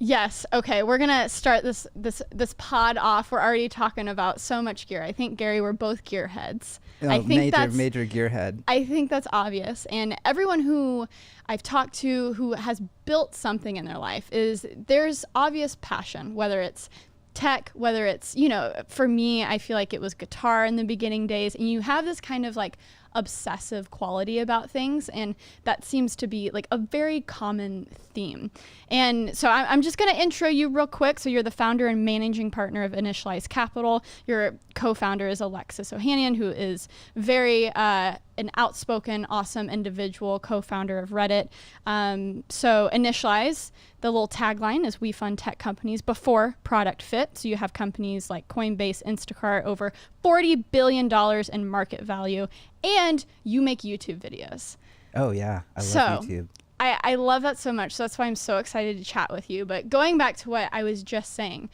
Yes. Okay. We're gonna start this pod off. We're already talking about so much gear. I think, Gary, we're both gearheads. I Oh, think major gearhead. I think that's obvious. And everyone who I've talked to who has built something in their life there's obvious passion, whether it's tech, whether it's, for me, I feel like it was guitar in the beginning days, and you have this kind of like obsessive quality about things, and that seems to be like a very common theme. And so I'm just going to intro you real quick. So you're the founder and managing partner of Initialized Capital. Your co-founder is Alexis Ohanian, who is very an outspoken, awesome individual, co-founder of Reddit. So Initialize, the little tagline is, we fund tech companies before product fit. So you have companies like Coinbase, Instacart, over $40 billion in market value, and you make YouTube videos. Oh yeah, I love YouTube. I love that so much. So that's why I'm so excited to chat with you. But going back to what I was just saying,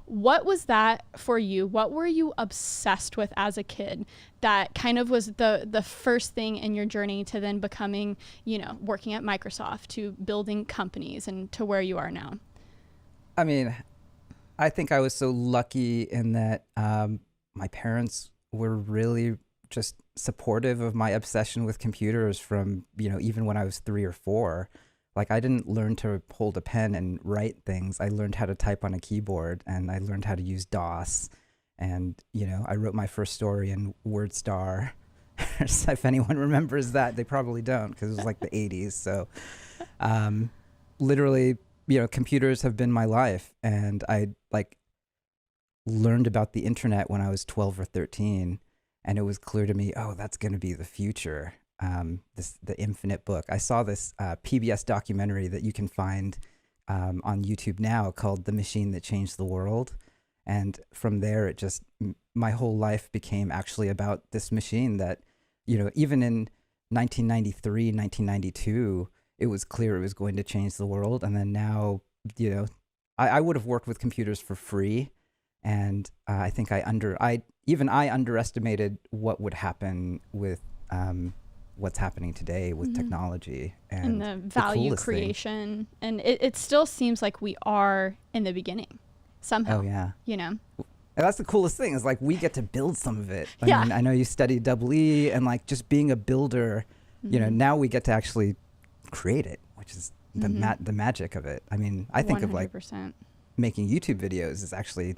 what was that for you? What were you obsessed with as a kid that kind of was the first thing in your journey to then becoming, working at Microsoft, to building companies, and to where you are now? I mean, I think I was so lucky in that my parents were really just supportive of my obsession with computers from, even when I was 3 or 4. Like, I didn't learn to hold a pen and write things. I learned how to type on a keyboard, and I learned how to use DOS. And, I wrote my first story in WordStar. If anyone remembers that, they probably don't, because it was like the 80s. So literally, computers have been my life. And I learned about the internet when I was 12 or 13. And it was clear to me, oh, that's going to be the future. The infinite book. I saw this PBS documentary that you can find on YouTube now called The Machine That Changed the World. And from there, my whole life became actually about this machine that, even in 1993, 1992, it was clear it was going to change the world. And then now, I would have worked with computers for free. And I think I underestimated what would happen with what's happening today with technology and the value creation. And it still seems like we are in the beginning somehow. Oh yeah. And that's the coolest thing, is like we get to build some of it. I mean, I know you studied double E, and like just being a builder, now we get to actually create it, which is the magic of it. I mean, I think 100%. Of like making YouTube videos is actually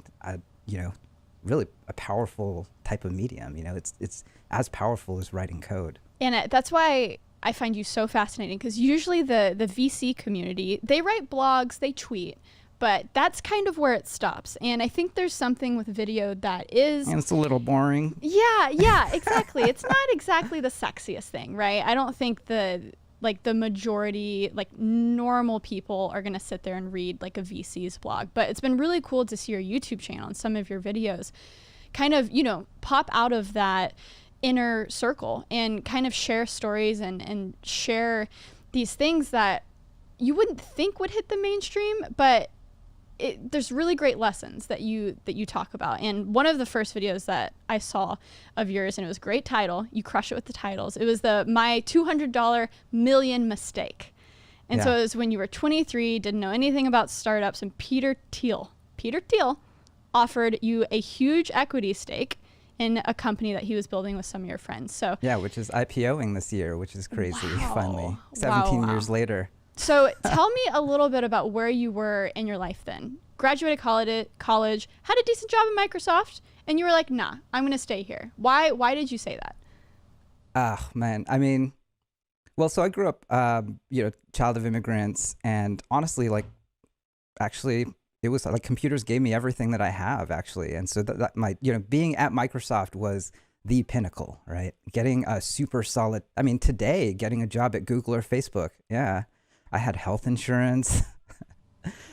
really a powerful type of medium. It's as powerful as writing code. And that's why I find you so fascinating, because usually the VC community, they write blogs, they tweet, but that's kind of where it stops. And I think there's something with video that is... And it's a little boring. Yeah, exactly. It's not exactly the sexiest thing, right? I don't think the majority, normal people are going to sit there and read like a VC's blog. But it's been really cool to see your YouTube channel and some of your videos kind of, pop out of that inner circle and kind of share stories and share these things that you wouldn't think would hit the mainstream, but there's really great lessons that you talk about. And one of the first videos that I saw of yours, and it was a great title, you crush it with the titles, it was my $200 million mistake. And so it was when you were 23, didn't know anything about startups, and Peter Thiel offered you a huge equity stake in a company that he was building with some of your friends. So yeah, which is IPOing this year, which is crazy. Finally, 17 years later. So tell me a little bit about where you were in your life then. Graduated college, had a decent job at Microsoft, and you were like, nah, I'm going to stay here. Why did you say that? Man. I mean, well, so I grew up, child of immigrants, and honestly, actually, it was like computers gave me everything that I have, actually. And so that my, being at Microsoft was the pinnacle, right? Getting a super solid, today, getting a job at Google or Facebook. Yeah. I had health insurance.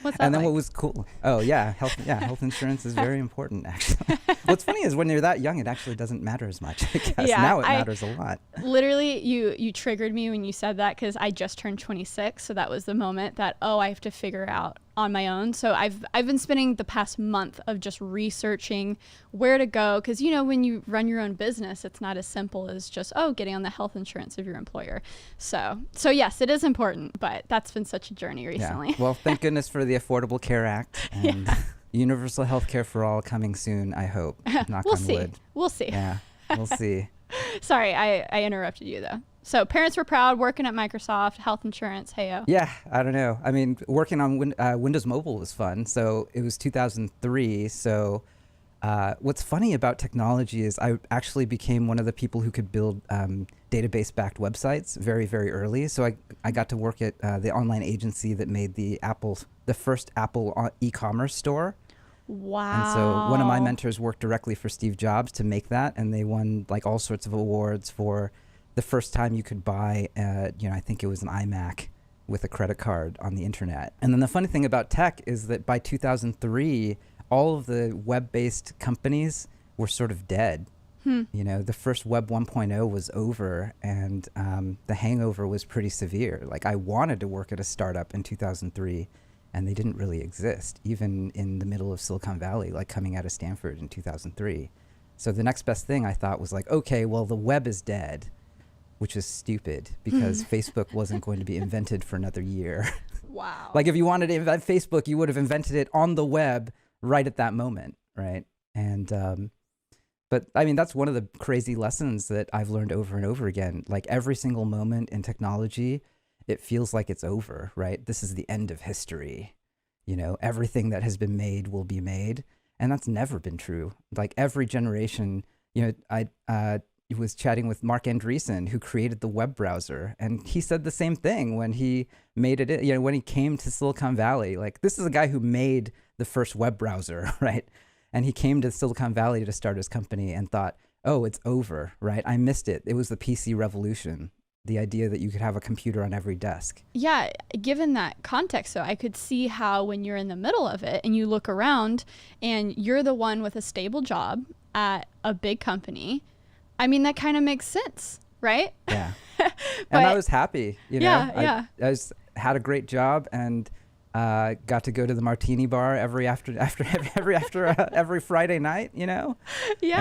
What's that and then like? What was cool? Oh yeah, health insurance is very important, actually. What's funny is when you're that young, it actually doesn't matter as much. I guess now it matters a lot. Literally, you triggered me when you said that, because I just turned 26, so that was the moment that I have to figure out on my own. So I've been spending the past month of just researching where to go, because when you run your own business, it's not as simple as just getting on the health insurance of your employer. So yes, it is important, but that's been such a journey recently. Yeah. Well, thank goodness for the Affordable Care Act and universal health care for all coming soon, I hope. Knock on wood. We'll see. Yeah, we'll see. Sorry, I interrupted you though. So parents were proud, working at Microsoft, health insurance, heyo. Yeah, I don't know. I mean, working on Windows Mobile was fun. So it was 2003. So what's funny about technology is I actually became one of the people who could build database-backed websites very, very early. So I got to work at the online agency that made the first Apple e-commerce store. Wow. And so one of my mentors worked directly for Steve Jobs to make that, and they won like all sorts of awards for the first time you could buy, I think it was an iMac with a credit card on the internet. And then the funny thing about tech is that by 2003, all of the web-based companies were sort of dead. The first Web 1.0 was over, and the hangover was pretty severe. Like, I wanted to work at a startup in 2003, and they didn't really exist, even in the middle of Silicon Valley, like coming out of Stanford in 2003. So the next best thing I thought was like, okay, well, the web is dead, which is stupid because Facebook wasn't going to be invented for another year. Wow. Like, if you wanted to invent Facebook, you would have invented it on the web right at that moment, right? And but I mean, that's one of the crazy lessons that I've learned over and over again. Like, every single moment in technology, it feels like it's over, right? This is the end of history. Everything that has been made will be made. And that's never been true. Like, every generation, I was chatting with Mark Andreessen, who created the web browser. And he said the same thing when he made it, when he came to Silicon Valley. Like, this is a guy who made the first web browser, right? And he came to Silicon Valley to start his company and thought, oh, it's over, right? I missed it. It was the PC revolution. The idea that you could have a computer on every desk. Yeah, given that context, so I could see how when you're in the middle of it and you look around and you're the one with a stable job at a big company, I mean, that kind of makes sense, right? Yeah. And I was happy, Yeah. I had a great job and got to go to the martini bar every Friday night, Yeah.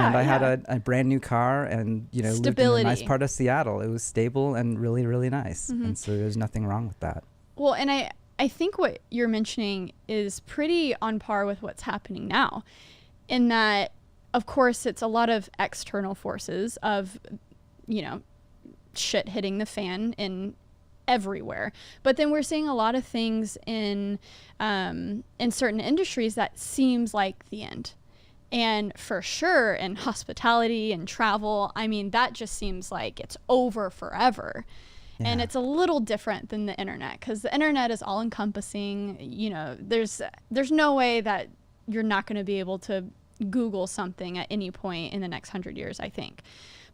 And I had a brand new car and, lived in a nice part of Seattle. It was stable and really, really nice. And so there's nothing wrong with that. Well, and I think what you're mentioning is pretty on par with what's happening now, in that, of course, it's a lot of external forces of, shit hitting the fan in everywhere. But then we're seeing a lot of things in certain industries that seems like the end. And for sure in hospitality and travel, I mean, that just seems like it's over forever. Yeah. And it's a little different than the internet, because the internet is all encompassing. There's no way that you're not going to be able to Google something at any point in the next 100 years, I think.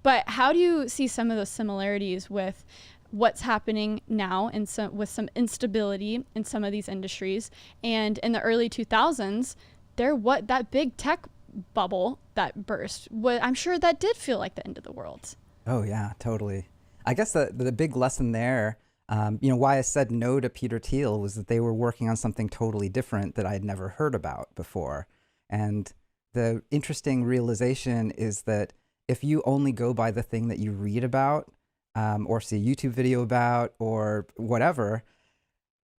But how do you see some of those similarities with what's happening now with some instability in some of these industries? And in the early 2000s, that big tech bubble that burst, I'm sure that did feel like the end of the world. Oh yeah, totally. I guess the big lesson there, why I said no to Peter Thiel was that they were working on something totally different that I had never heard about before. And the interesting realization is that if you only go by the thing that you read about, or see a YouTube video about, or whatever,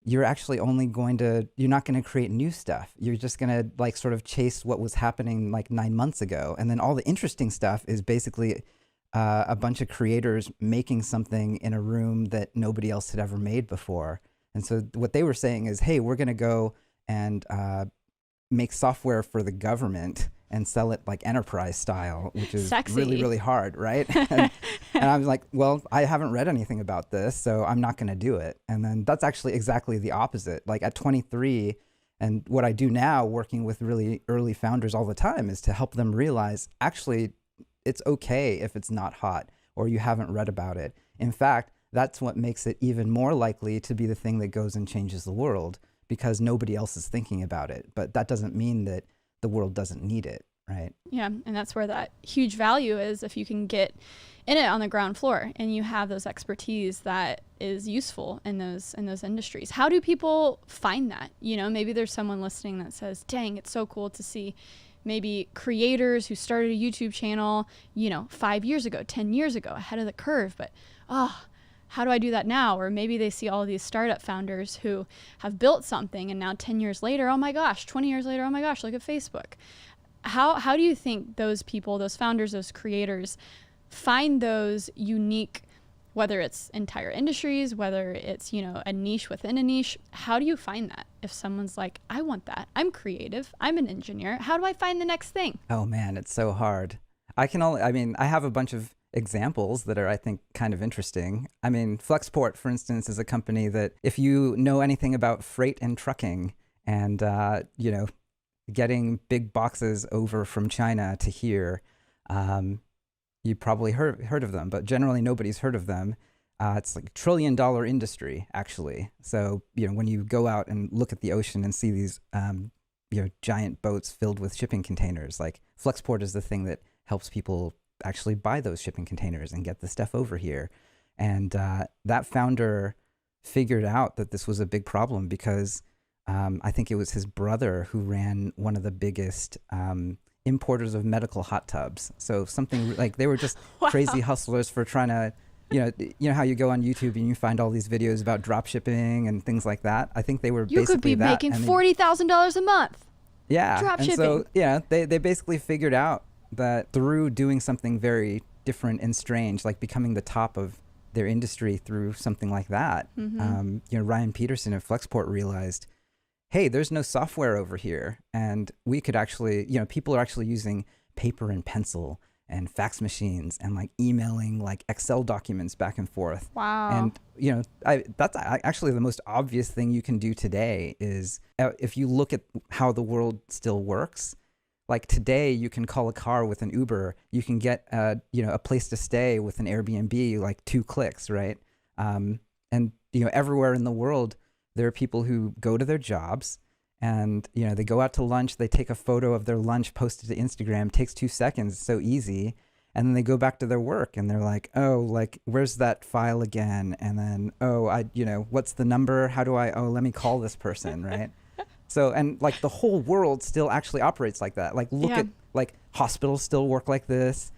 you're actually you're not going to create new stuff. You're just going to like sort of chase what was happening like 9 months ago. And then all the interesting stuff is basically a bunch of creators making something in a room that nobody else had ever made before. And so what they were saying is, hey, we're going to go and make software for the government and sell it like enterprise style, which is sexy. Really, really hard, right? And I was like, well, I haven't read anything about this, so I'm not going to do it. And then that's actually exactly the opposite. Like at 23, and what I do now, working with really early founders all the time, is to help them realize, actually, it's okay if it's not hot or you haven't read about it. In fact, that's what makes it even more likely to be the thing that goes and changes the world, because nobody else is thinking about it. But that doesn't mean that the world doesn't need it, right? Yeah, and that's where that huge value is if you can get in it on the ground floor and you have those expertise that is useful in those industries. How do people find that? You know, maybe there's someone listening that says, dang, it's so cool to see maybe creators who started a YouTube channel, 5 years ago, 10 years ago, ahead of the curve, but how do I do that now? Or maybe they see all of these startup founders who have built something and now 10 years later, oh my gosh, 20 years later, oh my gosh, look at Facebook. How do you think those people, those founders, those creators find those unique, whether it's entire industries, whether it's, a niche within a niche? How do you find that? If someone's like, I want that, I'm creative, I'm an engineer, how do I find the next thing? Oh man, it's so hard. I have a bunch of examples that are, I think, kind of interesting. I mean, Flexport, for instance, is a company that if you know anything about freight and trucking and, getting big boxes over from China to here, you probably heard of them, but generally nobody's heard of them. It's like $1 trillion industry, actually. So, when you go out and look at the ocean and see these, giant boats filled with shipping containers, like Flexport is the thing that helps people actually buy those shipping containers and get the stuff over here. And that founder figured out that this was a big problem because I think it was his brother who ran one of the biggest importers of medical hot tubs. So something like they were just crazy hustlers for trying to, you know how you go on YouTube and you find all these videos about drop shipping and things like that. I think they were you basically could be that. making $40,000 a month. Yeah. Drop and shipping. So, they basically figured out that through doing something very different and strange, like becoming the top of their industry through something like that, Ryan Peterson at Flexport realized, hey, there's no software over here. And we could actually, people are actually using paper and pencil and fax machines and like emailing like Excel documents back and forth. Wow. And, that's actually the most obvious thing you can do today is if you look at how the world still works, like today you can call a car with an Uber, you can get, a place to stay with an Airbnb, like 2 clicks, right? And, everywhere in the world, there are people who go to their jobs and, they go out to lunch, they take a photo of their lunch, post it to Instagram, takes 2 seconds, it's so easy. And then they go back to their work and they're like, oh, like, where's that file again? And then, what's the number? Let me call this person, right? So, and like the whole world still actually operates like that. Like look at like hospitals still work like this.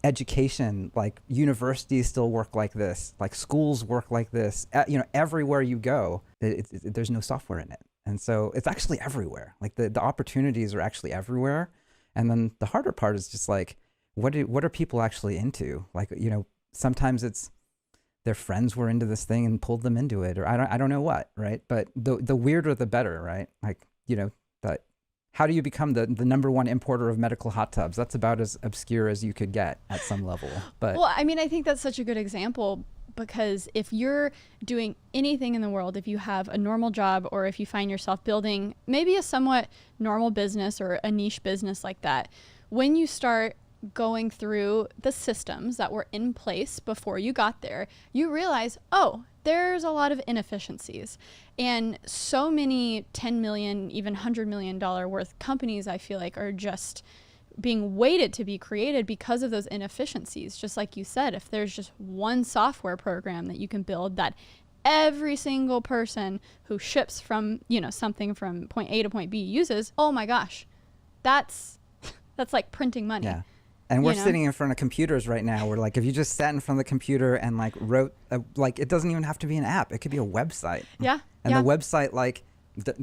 Education, like universities still work like this. Like schools work like this. Everywhere you go, there's no software in it. And so it's actually everywhere. Like the opportunities are actually everywhere. And then the harder part is just like, what are people actually into? Like, sometimes it's their friends were into this thing and pulled them into it, or I don't know what, right? But the weirder the better, right? Like, that how do you become the number one importer of medical hot tubs? That's about as obscure as you could get at some level. But well, I mean, I think that's such a good example because if you're doing anything in the world, if you have a normal job or if you find yourself building maybe a somewhat normal business or a niche business like that, when you start going through the systems that were in place before you got there, you realize, oh, there's a lot of inefficiencies. And so many 10 million, even $100 million worth companies, I feel like, are just being waited to be created because of those inefficiencies. Just like you said, if there's just one software program that you can build that every single person who ships from, something from point A to point B uses, oh my gosh, that's like printing money. Yeah. And we're sitting in front of computers right now. We're like, if you just sat in front of the computer and like wrote, like it doesn't even have to be an app. It could be a website. Yeah. And the website like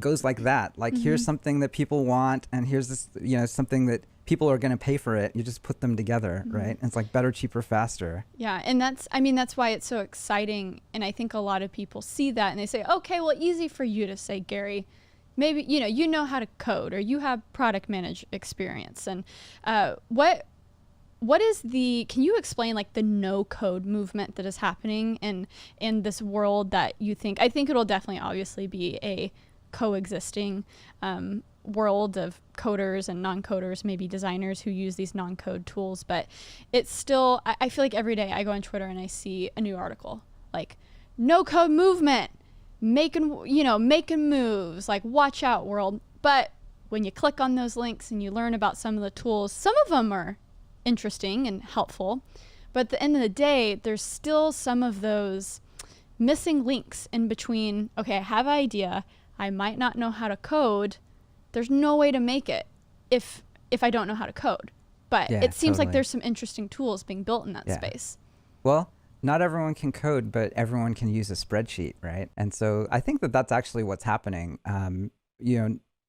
goes like that. Like here's something that people want, and here's this, something that people are going to pay for it. You just put them together, right? And it's like better, cheaper, faster. Yeah, and that's why it's so exciting. And I think a lot of people see that and they say, okay, well, easy for you to say, Garry. Maybe you know how to code, or you have product manage experience, and what is can you explain like the no code movement that is happening in this world that you think, I think it'll definitely obviously be a coexisting world of coders and non-coders, maybe designers who use these non-code tools, but it's still, I feel like every day I go on Twitter and I see a new article like no code movement, making moves, like watch out world. But when you click on those links and you learn about some of the tools, some of them are interesting and helpful, but at the end of the day, there's still some of those missing links in between. Okay, I have an idea. I might not know how to code. There's no way to make it if I don't know how to code. But it seems like there's some interesting tools being built in that space. Well, not everyone can code, but everyone can use a spreadsheet, right? And so I think that that's actually what's happening.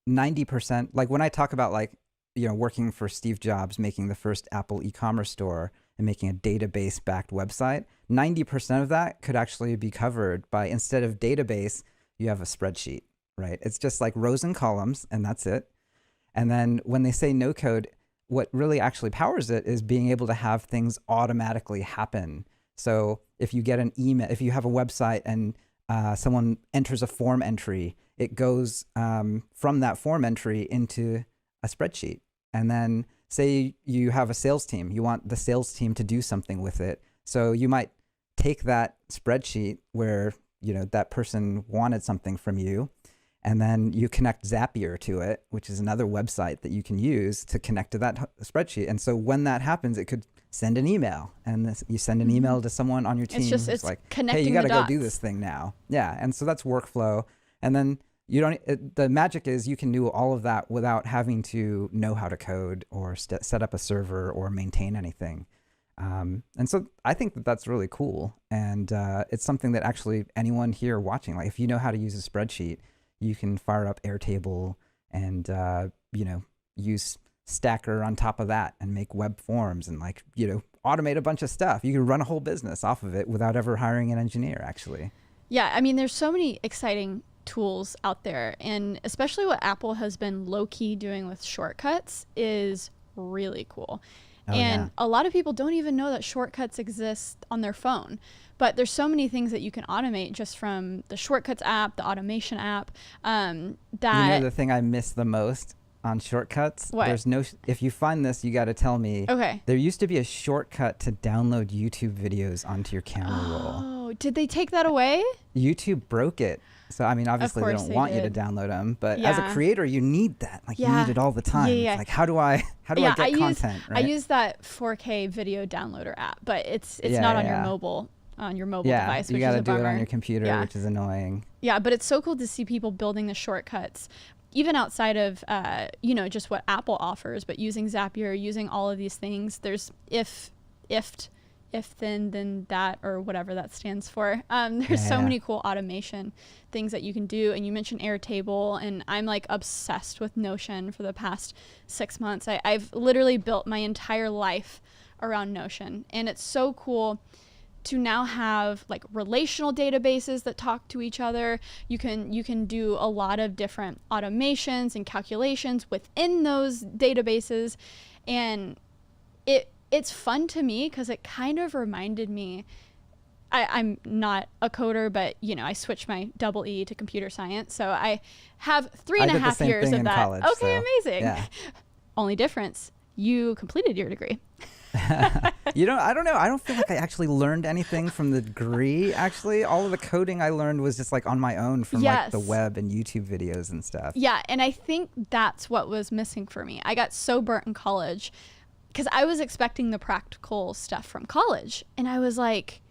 90%, like when I talk about like, working for Steve Jobs, making the first Apple e-commerce store and making a database-backed website, 90% of that could actually be covered by, instead of database, you have a spreadsheet, right? It's just like rows and columns, and that's it. And then when they say no code, what really actually powers it is being able to have things automatically happen. So if you get an email, if you have a website and someone enters a form entry, it goes from that form entry into a spreadsheet. And then say you have a sales team, you want the sales team to do something with it. So you might take that spreadsheet where, that person wanted something from you, and then you connect Zapier to it, which is another website that you can use to connect to that spreadsheet. And so when that happens, it could send an email, and you send an email to someone on your team. It's like, connecting hey, you got to the go dots. do this thing now. Yeah. And so that's workflow. And then the magic is you can do all of that without having to know how to code or set up a server or maintain anything. And so I think that that's really cool. And it's something that actually anyone here watching, like if you know how to use a spreadsheet, you can fire up Airtable and, use Stacker on top of that and make web forms and automate a bunch of stuff. You can run a whole business off of it without ever hiring an engineer, actually. Yeah, I mean, there's so many exciting tools out there, and especially what Apple has been low-key doing with shortcuts is really cool. A lot of people don't even know that shortcuts exist on their phone. But there's so many things that you can automate just from the Shortcuts app, the automation app. The thing I miss the most on shortcuts? What? If you find this, you got to tell me. Okay. There used to be a shortcut to download YouTube videos onto your camera roll. Oh, did they take that away? YouTube broke it. So, I mean, obviously they don't want you to download them, but as a creator, you need that. You need it all the time. Yeah. It's like, how do I get content, right? I use that 4K video downloader app, but it's not on your mobile device, which is a bummer. You got to do it on your computer, which is annoying. Yeah, but it's so cool to see people building the shortcuts, even outside of, just what Apple offers, but using Zapier, using all of these things. There's if then that, or whatever that stands for. There's so many cool automation things that you can do. And you mentioned Airtable, and I'm obsessed with Notion for the past 6 months. I've literally built my entire life around Notion, and it's so cool to now have relational databases that talk to each other. You can do a lot of different automations and calculations within those databases, and it's fun to me because it kind of reminded me, I'm not a coder, but I switched my double E to computer science, so I have 3.5 years of that. College, okay, so, amazing. Yeah. Only difference, you completed your degree. I don't know. I don't feel like I actually learned anything from the degree. Actually, all of the coding I learned was just on my own from the web and YouTube videos and stuff. Yeah, and I think that's what was missing for me. I got so burnt in college because I was expecting the practical stuff from college, and I was like,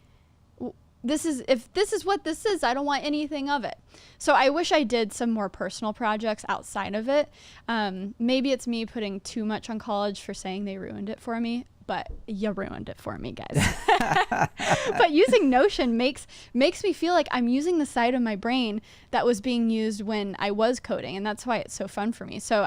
if this is what this is, I don't want anything of it. So I wish I did some more personal projects outside of it. Maybe it's me putting too much on college for saying they ruined it for me, but you ruined it for me, guys. But using Notion makes me feel like I'm using the side of my brain that was being used when I was coding, and that's why it's so fun for me. So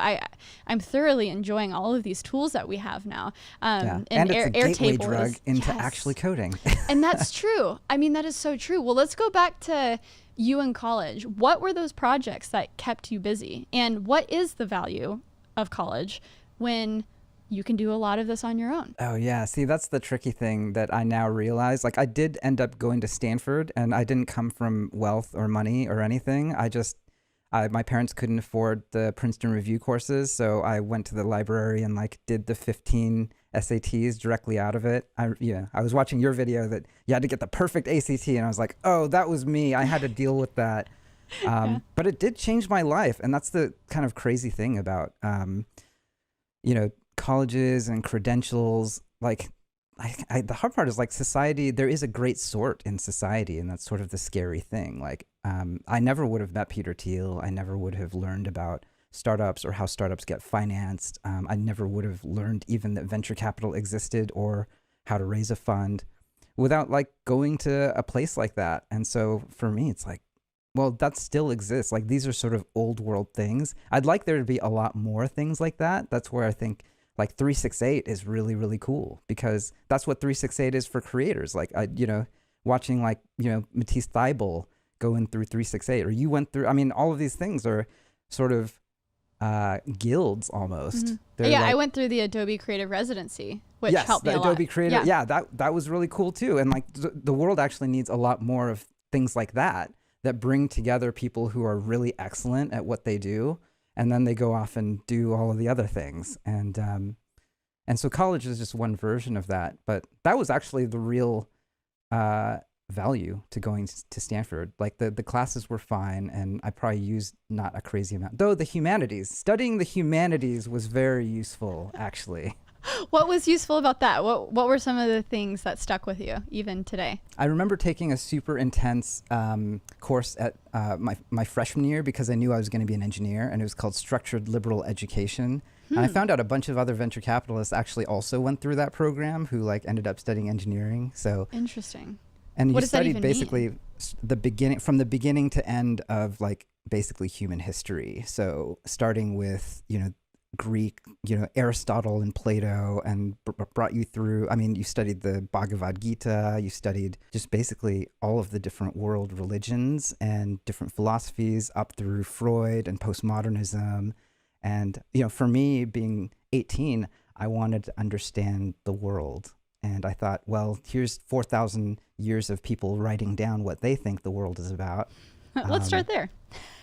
I'm thoroughly enjoying all of these tools that we have now. And it's a gateway drug into actually coding. And that's true. I mean, that is so true. Well, let's go back to you in college. What were those projects that kept you busy? And what is the value of college when you can do a lot of this on your own? Oh, yeah. See, that's the tricky thing that I now realize. I did end up going to Stanford, and I didn't come from wealth or money or anything. My parents couldn't afford the Princeton Review courses, so I went to the library and did the 15 SATs directly out of it. I was watching your video that you had to get the perfect ACT, and I was like, oh, that was me. I had to deal with that. But it did change my life. And that's the kind of crazy thing about, colleges and credentials. Like, the hard part is like society, there is a great sort in society. And that's sort of the scary thing. Like, I never would have met Peter Thiel. I never would have learned about startups or how startups get financed. I never would have learned even that venture capital existed or how to raise a fund without like going to a place like that. And so for me, it's like, well, that still exists. Like these are sort of old world things. I'd like there to be a lot more things like that. That's where I think like 368 is really, really cool because that's what 368 is for creators. Like, watching like, Matisse Thybulle going through 368 or you went through, I mean, all of these things are sort of guilds almost. Mm-hmm. Yeah, like, I went through the Adobe Creative Residency, which helped me a lot. Adobe Creative, that was really cool too. And like the world actually needs a lot more of things like that bring together people who are really excellent at what they do, and then they go off and do all of the other things. And so college is just one version of that. But that was actually the real value to going to Stanford. Like the classes were fine, and I probably used not a crazy amount. Though studying the humanities was very useful, actually. What was useful about that? What were some of the things that stuck with you even today? I remember taking a super intense course at my freshman year because I knew I was going to be an engineer, and it was called Structured Liberal Education. And I found out a bunch of other venture capitalists actually also went through that program who like ended up studying engineering. So interesting. And you studied basically from the beginning to end of like basically human history. So starting with, Greek, Aristotle and Plato, and brought you through, I mean, you studied the Bhagavad Gita, you studied just basically all of the different world religions and different philosophies up through Freud and postmodernism. And, for me being 18, I wanted to understand the world. And I thought, well, here's 4,000 years of people writing down what they think the world is about. Let's start there.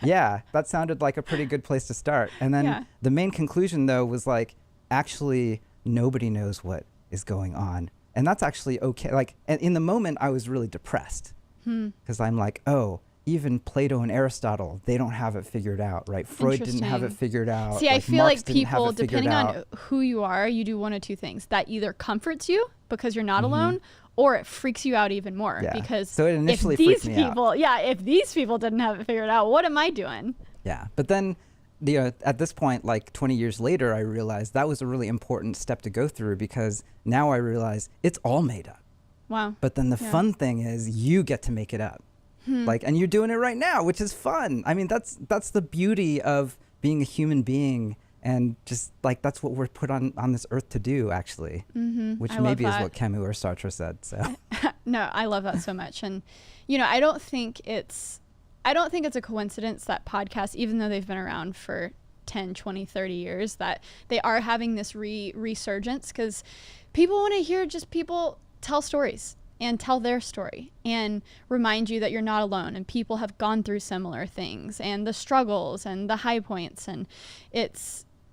Yeah, that sounded like a pretty good place to start. And then the main conclusion, though, was like, actually, nobody knows what is going on. And that's actually okay. Like, and in the moment, I was really depressed because I'm like, oh, even Plato and Aristotle, they don't have it figured out, right? Freud didn't have it figured out. See, I feel like people, depending on who you are, you do one of two things. That either comforts you because you're not alone, or it freaks you out even more. Yeah. Because so it initially if these people didn't have it figured out, what am I doing? Yeah. But then, at this point, like 20 years later, I realized that was a really important step to go through because now I realize it's all made up. Wow. But then the fun thing is you get to make it up. Like, and you're doing it right now, which is fun. I mean, that's the beauty of being a human being, and just like that's what we're put on this earth to do, actually. Which maybe is what Camus or Sartre said. So no, I love that so much, and I don't think it's a coincidence that podcasts, even though they've been around for 10, 20, 30 years, that they are having this resurgence because people want to hear just people tell stories and tell their story and remind you that you're not alone and people have gone through similar things and the struggles and the high points, and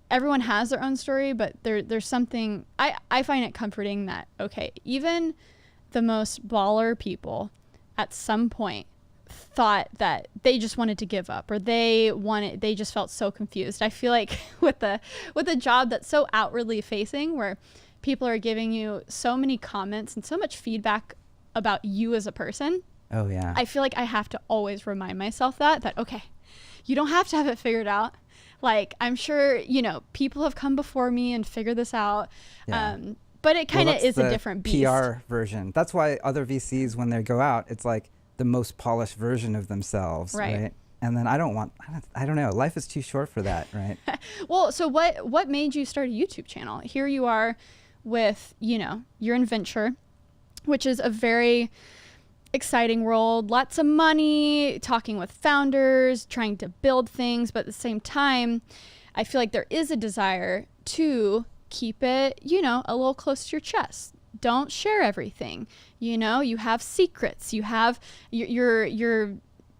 everyone has their own story, but there's something I find it comforting that even the most baller people at some point thought that they just wanted to give up, or they just felt so confused. I feel like with a job that's so outwardly facing, where people are giving you so many comments and so much feedback about you as a person. Oh yeah. I feel like I have to always remind myself that okay, you don't have to have it figured out. Like, I'm sure, people have come before me and figured this out. Yeah. But it kind of is a different beast. PR version. That's why other VCs, when they go out, it's like the most polished version of themselves. Right. And then I don't know. Life is too short for that, right? Well, so what made you start a YouTube channel? Here you are with, you're in venture, which is a very exciting world, lots of money, talking with founders, trying to build things, but at the same time, I feel like there is a desire to keep it, a little close to your chest. Don't share everything. You have secrets. You have, you're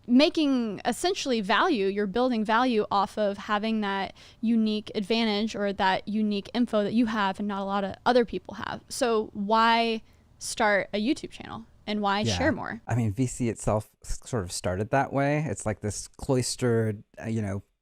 making essentially value. You're building value off of having that unique advantage or that unique info that you have and not a lot of other people have. So why start a YouTube channel and why share more. I mean, VC itself sort of started that way. It's like this cloistered,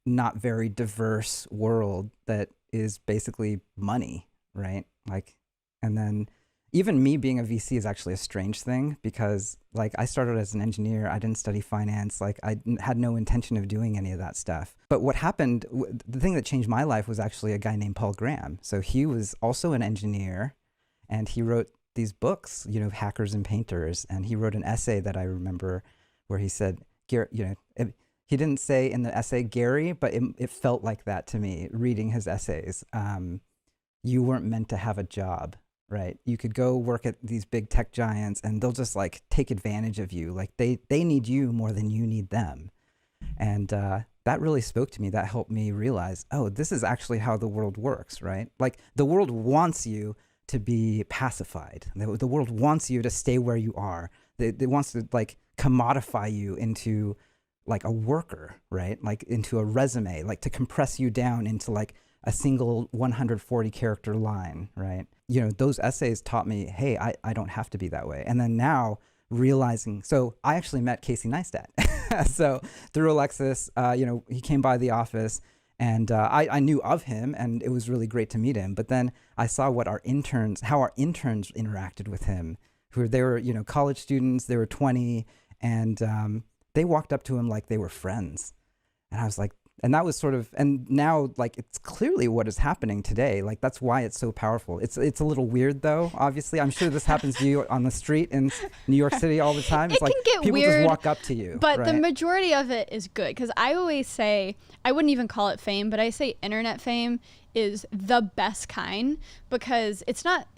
not very diverse world that is basically money, right? Like, and then even me being a VC is actually a strange thing because like I started as an engineer. I didn't study finance. Like I had no intention of doing any of that stuff. But what happened, the thing that changed my life was actually a guy named Paul Graham. So he was also an engineer and he wrote these books, Hackers and Painters. And he wrote an essay that I remember where he said, he didn't say in the essay Gary, but it felt like that to me reading his essays. You weren't meant to have a job. Right. You could go work at these big tech giants and they'll just like take advantage of you. Like they need you more than you need them. And that really spoke to me. That helped me realize, oh, this is actually how the world works, right? Like the world wants you to be pacified. The world wants you to stay where you are. It wants to like commodify you into like a worker, right? Like into a resume, like to compress you down into like a single 140 character line, right? Those essays taught me, hey, I don't have to be that way. And then now realizing, so I actually met Casey Neistat. So through Alexis, he came by the office and I knew of him and it was really great to meet him. But then I saw how our interns interacted with him, they were, college students, they were 20 and they walked up to him like they were friends. And I was like, and that was sort of, and now like it's clearly what is happening today. Like that's why it's so powerful. It's a little weird though, obviously. I'm sure this happens to you on the street in New York City all the time. It's it can get people weird, just walk up to you. But right? the majority of it is good because I always say, I wouldn't even call it fame, but I say internet fame is the best kind because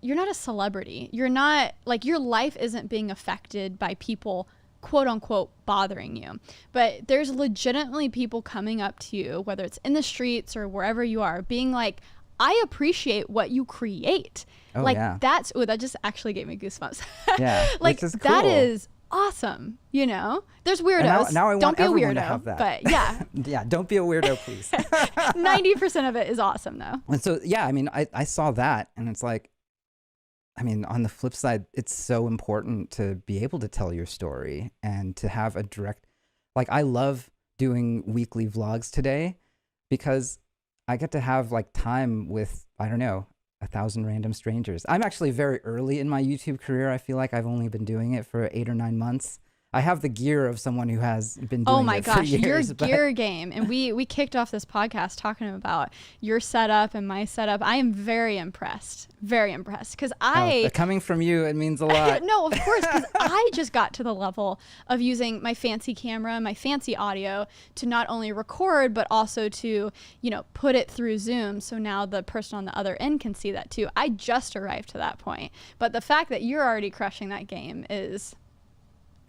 you're not a celebrity. You're not like your life isn't being affected by people quote unquote bothering you, but there's legitimately people coming up to you, whether it's in the streets or wherever you are, being like, I appreciate what you create. Oh, like yeah. that just actually gave me goosebumps. Yeah, like which is cool. That is awesome. There's weirdos. Now I don't want be a everyone weirdo, to have that. but yeah. Yeah, don't be a weirdo, please. 90% of it is awesome though. And so, yeah, I mean, I saw that and it's like, I mean, on the flip side, it's so important to be able to tell your story and to have a direct, like I love doing weekly vlogs today because I get to have like time with, I don't know, 1,000 random strangers. I'm actually very early in my YouTube career. I feel like I've only been doing it for 8 or 9 months. I have the gear of someone who has been doing it for years. Your gear game. And we kicked off this podcast talking about your setup and my setup. I am very impressed. Very impressed. Because coming from you, it means a lot. No, of course, because I just got to the level of using my fancy camera, my fancy audio to not only record, but also to, put it through Zoom. So now the person on the other end can see that too. I just arrived to that point. But the fact that you're already crushing that game is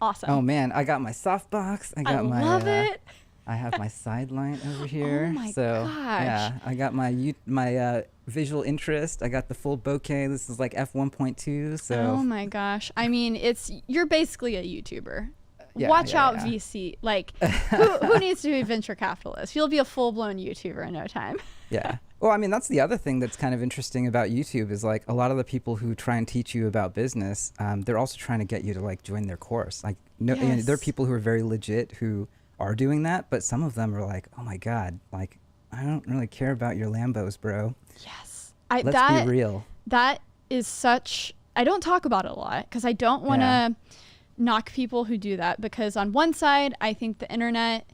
awesome. Oh man, I got my softbox. I love it. I have my sideline over here. Oh my gosh. Yeah, I got my visual interest. I got the full bokeh. This is like f1.2. So. Oh my gosh. I mean, you're basically a YouTuber. Yeah, Watch out, yeah. VC. Like, who needs to be a venture capitalist? You'll be a full-blown YouTuber in no time. Yeah. Well, I mean, that's the other thing that's kind of interesting about YouTube is like a lot of the people who try and teach you about business, they're also trying to get you to like join their course. Like, Yes. There are people who are very legit who are doing that, but some of them are like, oh my God, like, I don't really care about your Lambos, bro. Yes. Let's be real. That is such, I don't talk about it a lot because I don't want to knock people who do that because on one side, I think the internet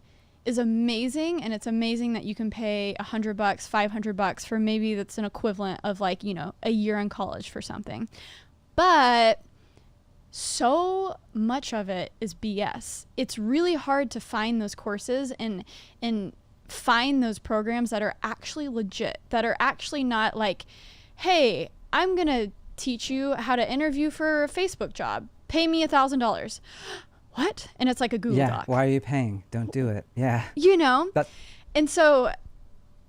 is amazing and it's amazing that you can pay $100, $500 for maybe that's an equivalent of like, a year in college for something. But so much of it is BS. It's really hard to find those courses and find those programs that are actually legit, that are actually not like, hey, I'm going to teach you how to interview for a Facebook job. Pay me $1,000. What? And it's like a Google Doc. Why are you paying? Don't do it. Yeah. And so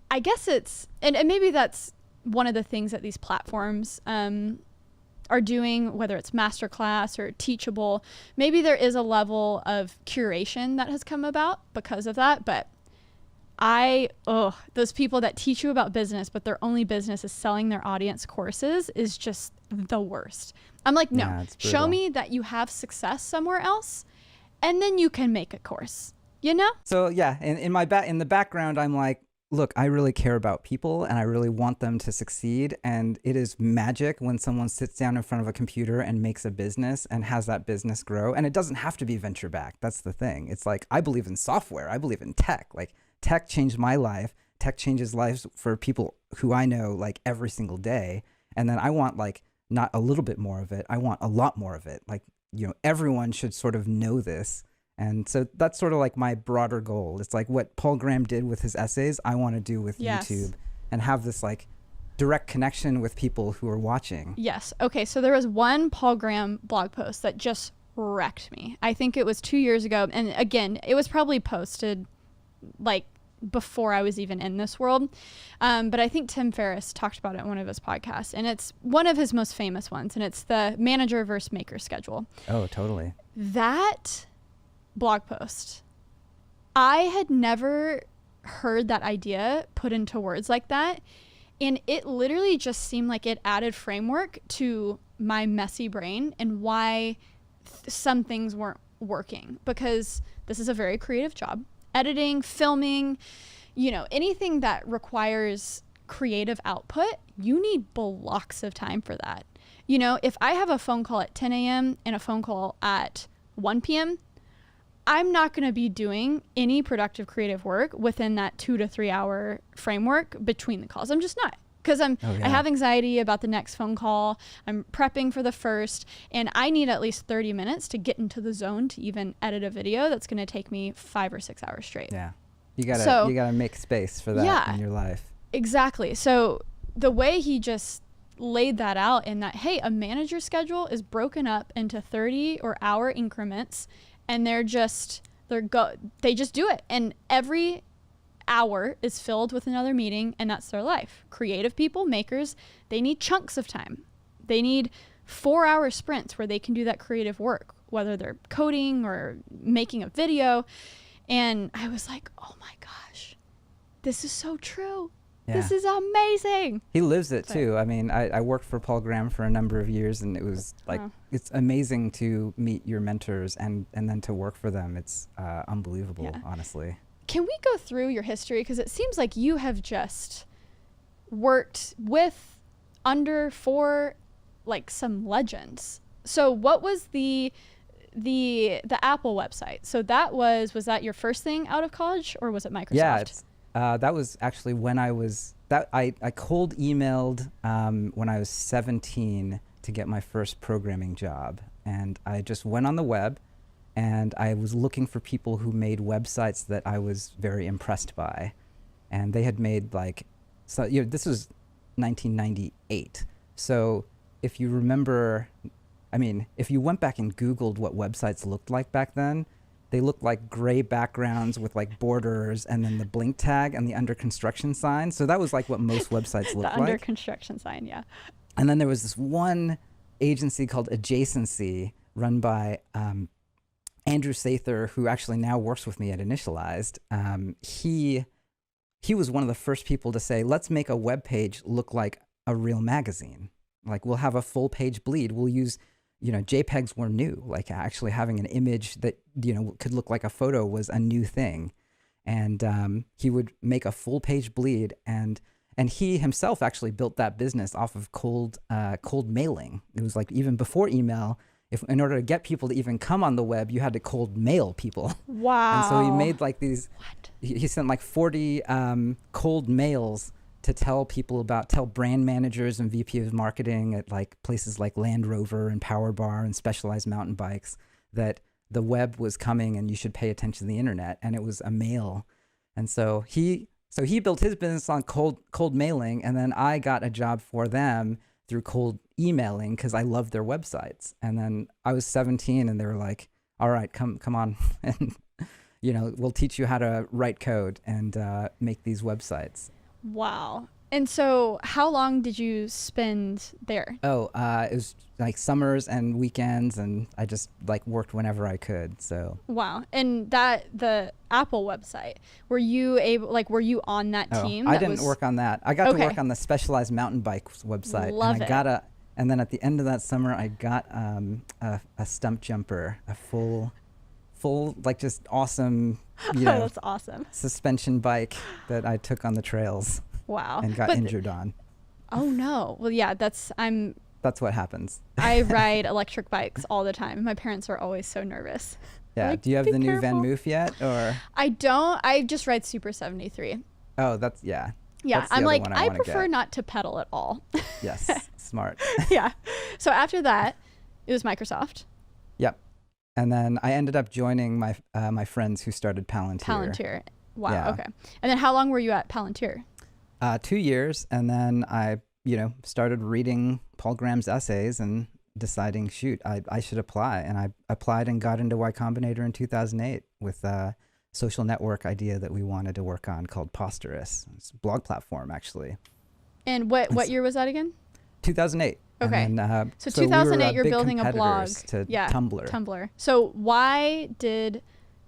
I guess it's, and maybe that's one of the things that these platforms are doing, whether it's masterclass or teachable. Maybe there is a level of curation that has come about because of that, but Those people that teach you about business, but their only business is selling their audience courses is just the worst. I'm like, no, Yeah, it's show brutal. me that you have success somewhere else, and then you can make a course, you know? So yeah, in the background, I'm like, look, I really care about people and I really want them to succeed. And it is magic when someone sits down in front of a computer and makes a business and has that business grow. And it doesn't have to be venture backed. That's the thing. It's like, I believe in software. I believe in tech. Like, tech changed my life. Tech changes lives for people who I know like every single day. And then I want like not a little bit more of it. I want a lot more of it. Like, everyone should sort of know this. And so that's sort of like my broader goal. It's like what Paul Graham did with his essays, I want to do with YouTube, and have this like direct connection with people who are watching. Yes. Okay. So there was one Paul Graham blog post that just wrecked me. I think it was 2 years ago. And again, it was probably posted like before I was even in this world. But I think Tim Ferriss talked about it in one of his podcasts, and it's one of his most famous ones. And it's the manager versus maker schedule. Oh, totally. That blog post, I had never heard that idea put into words like that, and it literally just seemed like it added framework to my messy brain and why some things weren't working, because this is a very creative job. Editing, filming, anything that requires creative output, you need blocks of time for that. If I have a phone call at 10 a.m. and a phone call at 1 p.m., I'm not going to be doing any productive creative work within that 2 to 3 hour framework between the calls. I'm just not, because I have anxiety about the next phone call. I'm prepping for the first, and I need at least 30 minutes to get into the zone to even edit a video that's going to take me 5 or 6 hours straight. Yeah. You gotta make space for that in your life. Exactly. So the way he just laid that out in that, hey, a manager schedule is broken up into 30 or hour increments, and they just do it. And every hour is filled with another meeting, and that's their life. Creative people, makers, they need chunks of time. They need 4-hour sprints where they can do that creative work, whether they're coding or making a video. And I was like, oh my gosh, this is so true. Yeah. This is amazing. He lives it too. I mean, I worked for Paul Graham for a number of years, and it was like, it's amazing to meet your mentors and then to work for them. It's unbelievable, honestly. Can we go through your history? Because it seems like you have just worked with, under, for like some legends. So what was the Apple website? So was that your first thing out of college, or was it Microsoft? Yeah, that was actually when I cold emailed when I was 17 to get my first programming job. And I just went on the web, and I was looking for people who made websites that I was very impressed by. And they had made this was 1998. So if you remember, if you went back and Googled what websites looked like back then, they looked like gray backgrounds with like borders, and then the blink tag and the under construction sign. So that was like what most websites looked like. The under construction sign, yeah. And then there was this one agency called Adjacency, run by Andrew Sather, who actually now works with me at Initialized. He was one of the first people to say, let's make a web page look like a real magazine. Like, we'll have a full page bleed. We'll use, JPEGs were new. Like, actually having an image that, could look like a photo was a new thing. And he would make a full page bleed, and he himself actually built that business off of cold mailing. It was like, even before email, in order to get people to even come on the web, you had to cold mail people. Wow. And so he made like these, he sent like 40 cold mails to tell brand managers and VP of marketing at like places like Land Rover and Power Bar and Specialized Mountain Bikes that the web was coming and you should pay attention to the internet. And it was a mail. And so he built his business on cold mailing, and then I got a job for them through cold emailing because I loved their websites. And then I was 17, and they were like, all right, come on, and we'll teach you how to write code and make these websites. Wow. And so how long did you spend there? Oh, it was like summers and weekends, and I just like worked whenever I could. So Wow. And the Apple website, were you on that team? I didn't work on that. I got to Okay. work on the Specialized Mountain Bikes website. Love and I it. got and then at the end of that summer, I got a stump jumper, a full like just awesome, That's awesome. suspension bike that I took on the trails Wow. and got injured on. Oh no. Well, yeah, That's what happens. I ride electric bikes all the time. My parents are always so nervous. Yeah. Like, Do you have "Be the new careful." Van Moof yet, or? I don't. I just ride Super 73. Oh, that's yeah. Yeah, That's the I'm other like, one I wanna prefer get. not to pedal at all. Yes, smart. Yeah. So after that, it was Microsoft. Yep. And then I ended up joining my friends who started Palantir. Palantir. Wow. Yeah. Okay. And then how long were you at Palantir? 2 years, and then I started reading Paul Graham's essays and deciding, shoot, I should apply. And I applied and got into Y Combinator in 2008 with a social network idea that we wanted to work on called Posterous. It's a blog platform, actually. And what year was that again? 2008. Okay. And then, So we 2008, were, you're big building a blog. competitors to Yeah. Tumblr. Tumblr. So why did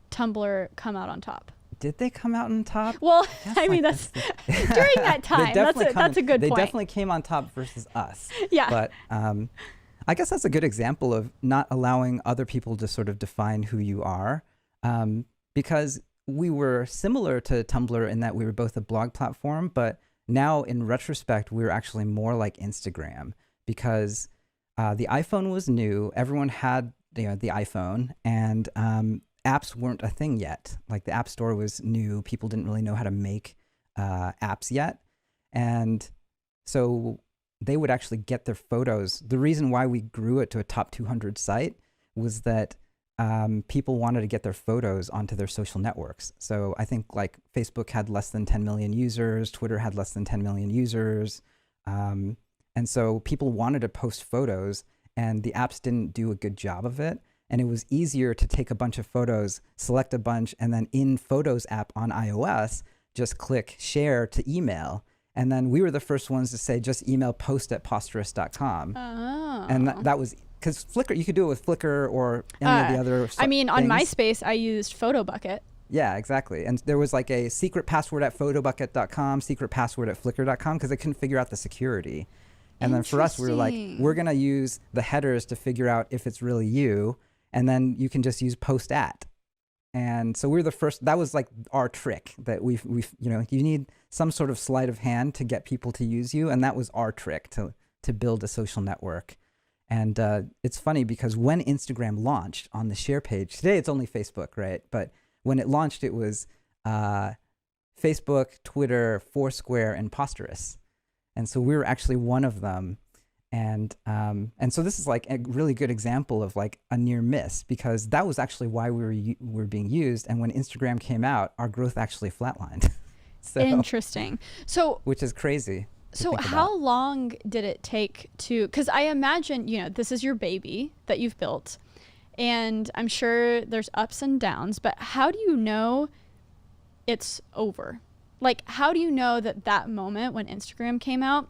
Tumblr come out on top? Did they come out on top? Well, Guess I mean, like that's during that time. That's a good They point. definitely came on top versus us. Yeah. But I guess that's a good example of not allowing other people to sort of define who you are, because we were similar to Tumblr in that we were both a blog platform, but now in retrospect, we were actually more like Instagram because the iPhone was new. Everyone had the iPhone, and apps weren't a thing yet. Like the App Store was new. People didn't really know how to make apps yet. And so they would actually get their photos. The reason why we grew it to a top 200 site was that people wanted to get their photos onto their social networks. So I think like Facebook had less than 10 million users, Twitter had less than 10 million users. And so people wanted to post photos, and the apps didn't do a good job of it. And it was easier to take a bunch of photos, select a bunch, and then in Photos app on iOS, just click share to email. And then we were the first ones to say, just email post@posterous.com. Oh. And that was, because Flickr, you could do it with Flickr or any of the other I mean, on things. MySpace, I used PhotoBucket. Yeah, exactly. And there was like a secret password at photobucket.com, secret password at flickr.com, because they couldn't figure out the security. And then for us, we were like, we're going to use the headers to figure out if it's really you. And then you can just use post at. And so we were the first, that was like our trick that we've you need some sort of sleight of hand to get people to use you. And that was our trick to build a social network. And it's funny because when Instagram launched on the share page, today it's only Facebook, right? But when it launched, it was Facebook, Twitter, Foursquare, and Posterous. And so we were actually one of them. And so this is like a really good example of like a near miss, because that was actually why we were being used. And when Instagram came out, our growth actually flatlined. So, Interesting. So, which is crazy. So how long did it take to, because I imagine, this is your baby that you've built, and I'm sure there's ups and downs, but how do you know it's over? Like, how do you know that moment when Instagram came out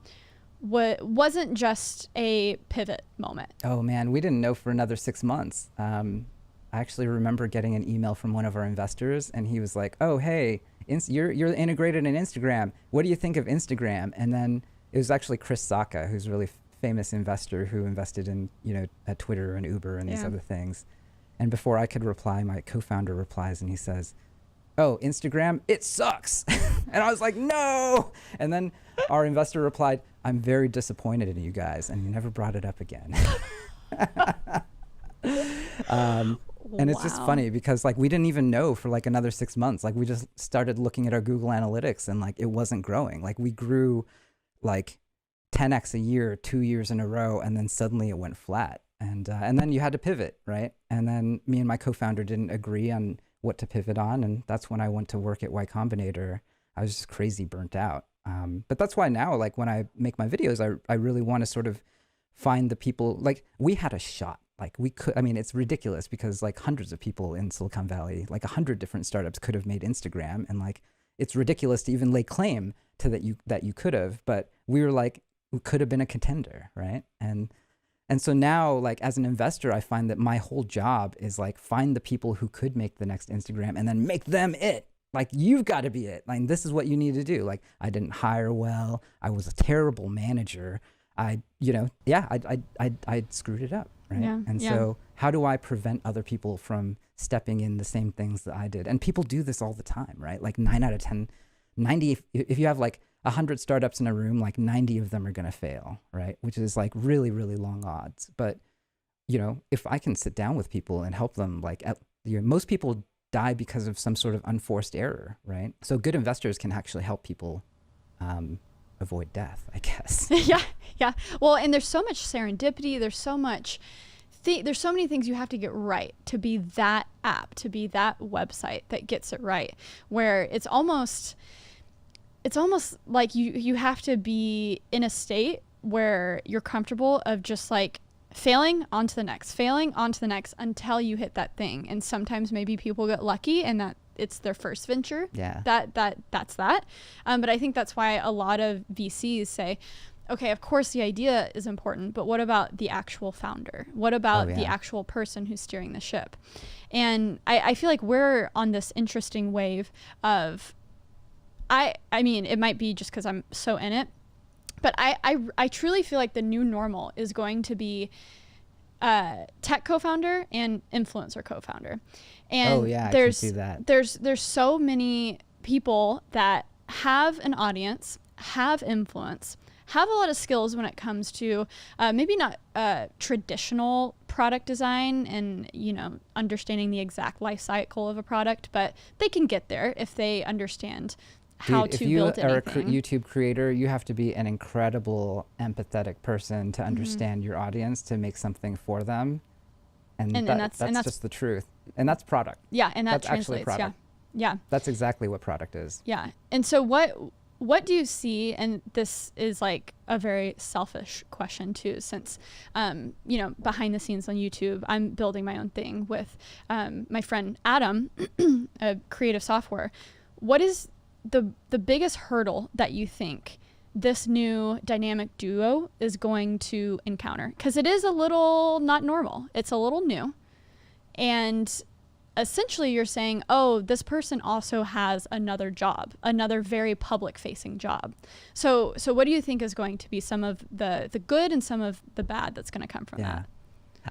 wasn't just a pivot moment? Oh man, we didn't know for another 6 months. I actually remember getting an email from one of our investors, and he was like, "Oh, hey, you're integrated in Instagram. What do you think of Instagram?" And then it was actually Chris Sacca, who's a really famous investor who invested in at Twitter and Uber and these other things. And before I could reply, my co-founder replies, and he says, "Oh, Instagram, it sucks." And I was like, "No." And then our investor replied, "I'm very disappointed in you guys," and he never brought it up again. And it's just funny because like we didn't even know for like another 6 months. Like we just started looking at our Google Analytics, and like it wasn't growing. Like we grew like 10x a year, 2 years in a row, and then suddenly it went flat. And then you had to pivot, right? And then me and my co-founder didn't agree on what to pivot on, and that's when I went to work at Y Combinator. I was just crazy burnt out. But that's why now, like when I make my videos, I really want to sort of find the people. Like we had a shot. Like we could, I mean, it's ridiculous because like hundreds of people in Silicon Valley, like 100 different startups could have made Instagram, and like it's ridiculous to even lay claim to that you could have, but we were like, we could have been a contender, right? And so now, like, as an investor, I find that my whole job is like find the people who could make the next Instagram and then make them it. Like, you've got to be it. Like, this is what you need to do. Like, I didn't hire well. I was a terrible manager. I screwed it up, right? Yeah, and yeah. so how do I prevent other people from stepping in the same things that I did? And people do this all the time, right? Like 9 out of 10, 90, if you have like 100 startups in a room, like 90 of them are going to fail, right? Which is like really, really long odds. But, you know, if I can sit down with people and help them, like, most people die because of some sort of unforced error, right? So good investors can actually help people avoid death, I guess. Yeah. Well, and there's so much serendipity. There's so much. There's so many things you have to get right to be that app, to be that website that gets it right. Where it's almost like you have to be in a state where you're comfortable of just like failing onto the next until you hit that thing. And sometimes maybe people get lucky and that it's their first venture. Yeah. That's that. But I think that's why a lot of VCs say, okay, of course the idea is important, but what about the actual founder? What about the actual person who's steering the ship? And I feel like we're on this interesting wave of, I mean, it might be just because I'm so in it, but I truly feel like the new normal is going to be tech co-founder and influencer co-founder. And I can see that. There's so many people that have an audience, have influence, have a lot of skills when it comes to maybe not traditional product design and, you know, understanding the exact life cycle of a product, but they can get there if they understand how to build anything. If you are a YouTube creator, you have to be an incredible empathetic person to understand your audience, to make something for them. And that's just the truth. And that's product. Yeah, and that's actually translates. product. Yeah. That's exactly what product is. Yeah. And so what do you see, and this is like a very selfish question too, since, you know, behind the scenes on YouTube, I'm building my own thing with my friend Adam, a creative software. What is the biggest hurdle that you think this new dynamic duo is going to encounter? Because it is a little not normal. It's a little new. And essentially you're saying, oh, this person also has another job, another very public facing job. So what do you think is going to be some of the good and some of the bad that's going to come from that?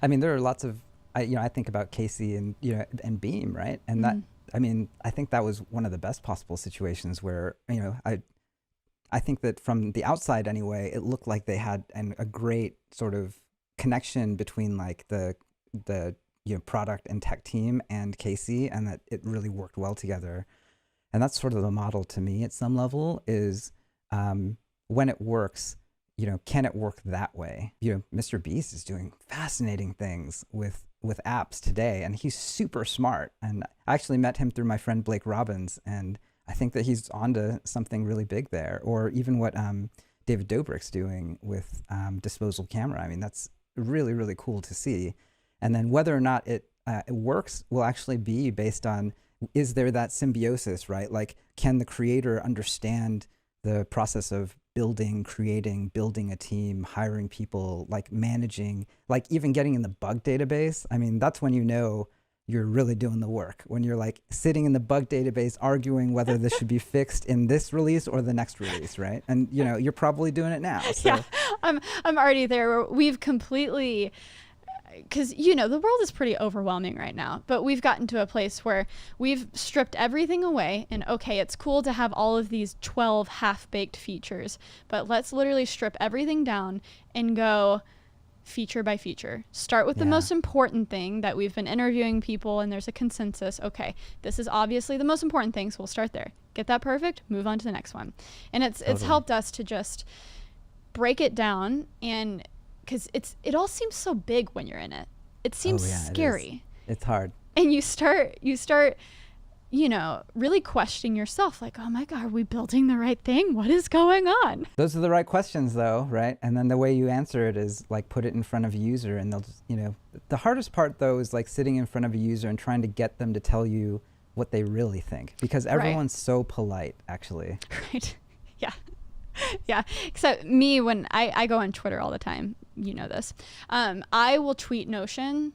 I mean, there are lots of, I think about Casey and, you know, and Beam, right? And that, I mean, I think that was one of the best possible situations where, you know, I think that from the outside anyway, it looked like they had a great sort of connection between like the you know, product and tech team and Casey, and that it really worked well together. And that's sort of the model to me at some level is when it works, you know, can it work that way? You know, Mr. Beast is doing fascinating things with apps today, and he's super smart. And I actually met him through my friend Blake Robbins, and I think that he's onto something really big there. Or even what David Dobrik's doing with disposable camera. I mean, that's really, really cool to see. And then whether or not it works will actually be based on, is there that symbiosis, right? Like, can the creator understand the process of creating, building a team, hiring people, like managing, like even getting in the bug database? I mean, that's when you know you're really doing the work. When you're like sitting in the bug database arguing whether this should be fixed in this release or the next release, right? And, you know, you're probably doing it now. So. Yeah, I'm already there. We've completely... because, you know, the world is pretty overwhelming right now, but we've gotten to a place where we've stripped everything away and, okay, it's cool to have all of these 12 half-baked features, but let's literally strip everything down and go feature by feature. Start with the most important thing that we've been interviewing people and there's a consensus. Okay, this is obviously the most important thing, so we'll start there. Get that perfect, move on to the next one. And it's helped us to just break it down, and because it all seems so big when you're in it. It seems scary. It's hard. And you start, you know, really questioning yourself, like, oh my God, are we building the right thing? What is going on? Those are the right questions though, right? And then the way you answer it is like put it in front of a user, and they'll just, you know, the hardest part though is like sitting in front of a user and trying to get them to tell you what they really think, because everyone's so polite, actually. Right. Yeah. Yeah. Except me, when I go on Twitter all the time, you know this, I will tweet Notion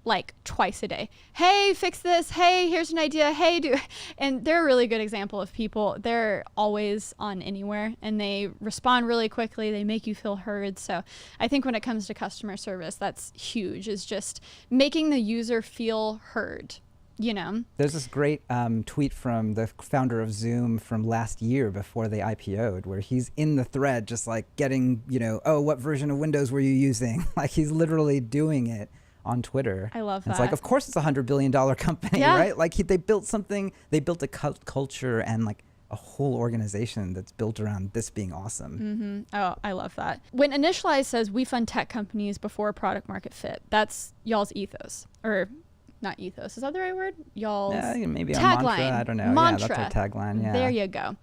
like twice a day. Hey, fix this. Hey, here's an idea. Hey, do. And they're a really good example of people. They're always on anywhere and they respond really quickly. They make you feel heard. So I think when it comes to customer service, that's huge, is just making the user feel heard. You know, there's this great tweet from the founder of Zoom from last year before they IPO'd, where he's in the thread just like getting, you know, oh, what version of Windows were you using? Like he's literally doing it on Twitter. I love that. It's like, of course it's $100 billion company, right? Like they built something, they built a culture and like a whole organization that's built around this being awesome. Oh, I love that. When Initialized says we fund tech companies before product market fit, that's y'all's ethos, or not ethos. Is that the right word? Y'all's maybe tagline. A mantra. I don't know. Mantra. Yeah, that's our tagline. Yeah. There you go.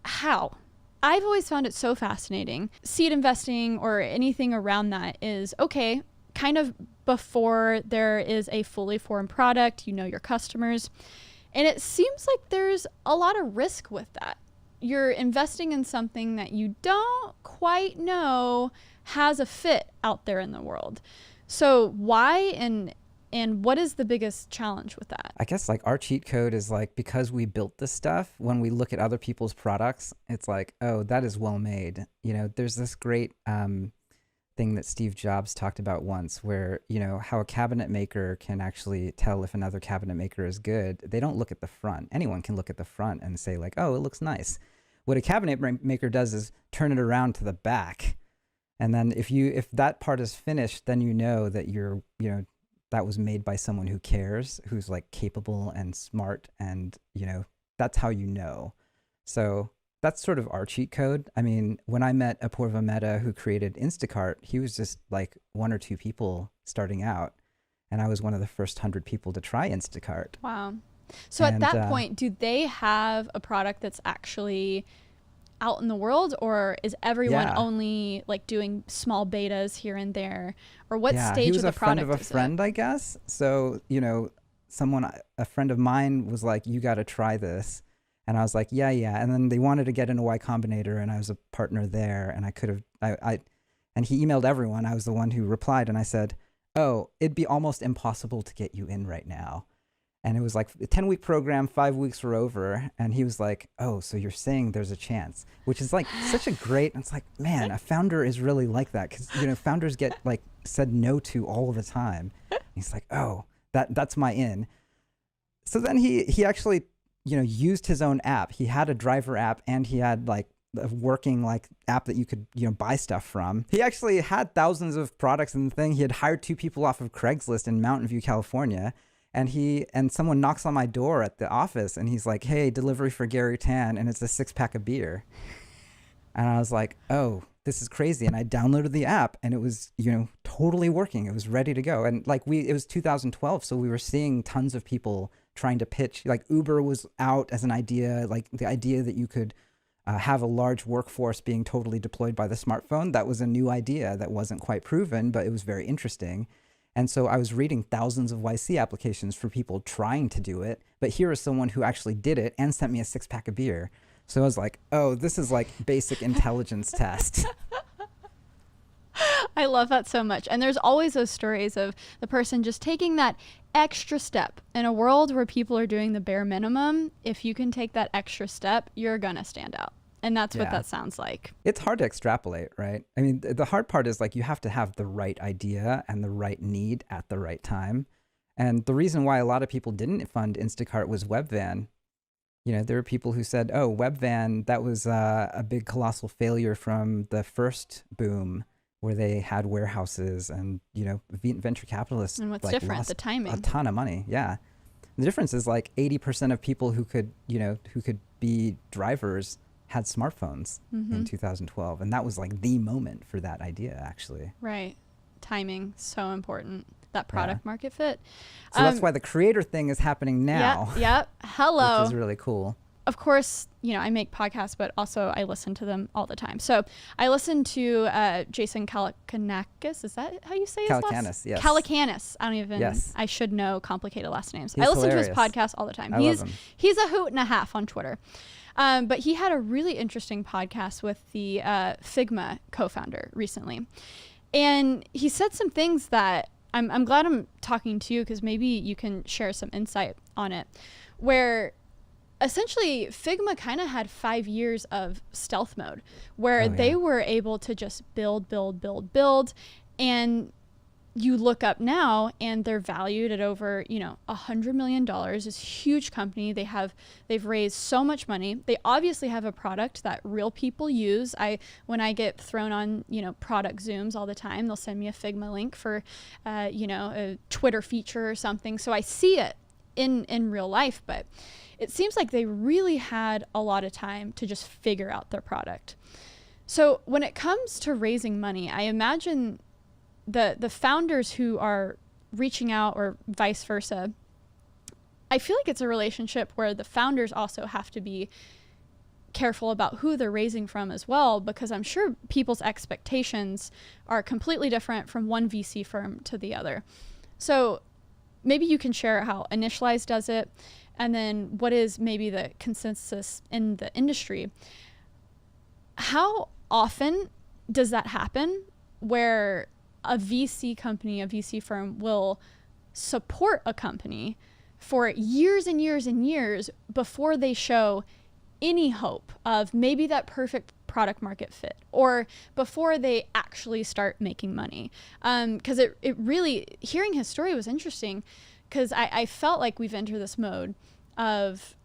How? I've always found it so fascinating. Seed investing or anything around that is okay, kind of before there is a fully formed product, you know your customers. And it seems like there's a lot of risk with that. You're investing in something that you don't quite know has a fit out there in the world. So why and what is the biggest challenge with that? I guess like our cheat code is like, because we built this stuff, when we look at other people's products, it's like, oh, that is well made. You know, there's this great thing that Steve Jobs talked about once where, you know, how a cabinet maker can actually tell if another cabinet maker is good. They don't look at the front. Anyone can look at the front and say like, oh, it looks nice. What a cabinet maker does is turn it around to the back. And then if that part is finished, then you know that that was made by someone who cares, who's like capable and smart, and you know, that's how you know. So that's sort of our cheat code. I mean, when I met Apurva Mehta, who created Instacart, he was just like 1 or 2 people starting out, and I was one of the first 100 people to try Instacart. Wow. So at that point, do they have a product that's actually out in the world, or is everyone only like doing small betas here and there, or what stage of the product is it? He was a friend of a friend, I guess. So, you know, a friend of mine was like, you got to try this. And I was like, yeah. And then they wanted to get into Y Combinator, and I was a partner there, and I could have, and he emailed everyone. I was the one who replied, and I said, oh, it'd be almost impossible to get you in right now. And it was like a 10-week program, 5 weeks were over. And he was like, oh, so you're saying there's a chance, which is like such a great, it's like, man, a founder is really like that. Cause you know, founders get like said no to all the time. And he's like, oh, that's my in. So then he actually, you know, used his own app. He had a driver app, and he had like a working like app that you could, you know, buy stuff from. He actually had thousands of products in the thing. He had hired 2 people off of Craigslist in Mountain View, California. And someone knocks on my door at the office, and he's like, hey, delivery for Garry Tan, and it's a 6-pack of beer. And I was like, oh, this is crazy. And I downloaded the app, and it was, you know, totally working. It was ready to go. And like it was 2012, so we were seeing tons of people trying to pitch. Like Uber was out as an idea, like the idea that you could have a large workforce being totally deployed by the smartphone. That was a new idea that wasn't quite proven, but it was very interesting. And so I was reading thousands of YC applications for people trying to do it, but here is someone who actually did it and sent me a 6-pack of beer. So I was like, oh, this is like basic intelligence test. I love that so much. And there's always those stories of the person just taking that extra step. In a world where people are doing the bare minimum, if you can take that extra step, you're going to stand out. And that's what that sounds like. It's hard to extrapolate, right? I mean, the hard part is like you have to have the right idea and the right need at the right time. And the reason why a lot of people didn't fund Instacart was Webvan. You know, there were people who said, oh, Webvan, that was a big colossal failure from the first boom where they had warehouses, and, you know, venture capitalists. And what's like different? The timing. A ton of money. Yeah. The difference is like 80% of people who could be drivers had smartphones in 2012. And that was like the moment for that idea, actually. Right. Timing, so important. That product market fit. So that's why the creator thing is happening now. Yep. Hello. Which is really cool. of course, I make podcasts, but also I listen to them all the time. So I listen to Jason Calacanis. Is that how you say his last name? Calacanis, yes. Calacanis. I don't even, Yes. I should know complicated last names. He's I listen hilarious. to his podcast all the time. I love him. He's a hoot and a half on Twitter. But he had a really interesting podcast with the Figma co-founder recently. And he said some things that I'm glad I'm talking to you, because maybe you can share some insight on it, where essentially Figma kind of had 5 years of stealth mode where they were able to just build. And you look up now and they're valued at over, $100 million. This huge company. They've raised so much money. They obviously have a product that real people use. When I get thrown on, product Zooms all the time, they'll send me a Figma link for, a Twitter feature or something. So I see it in real life, but it seems like they really had a lot of time to just figure out their product. So when it comes to raising money, I imagine the founders who are reaching out, or vice versa, I feel like it's a relationship where the founders also have to be careful about who they're raising from as well, because I'm sure people's expectations are completely different from one VC firm to the other. So maybe you can share how Initialized does it, and then what is maybe the consensus in the industry. How often does that happen where a VC company, a VC firm will support a company for years and years and years before they show any hope of maybe that perfect product market fit, or before they actually start making money? Because it really, hearing his story was interesting, because I felt like we've entered this mode of,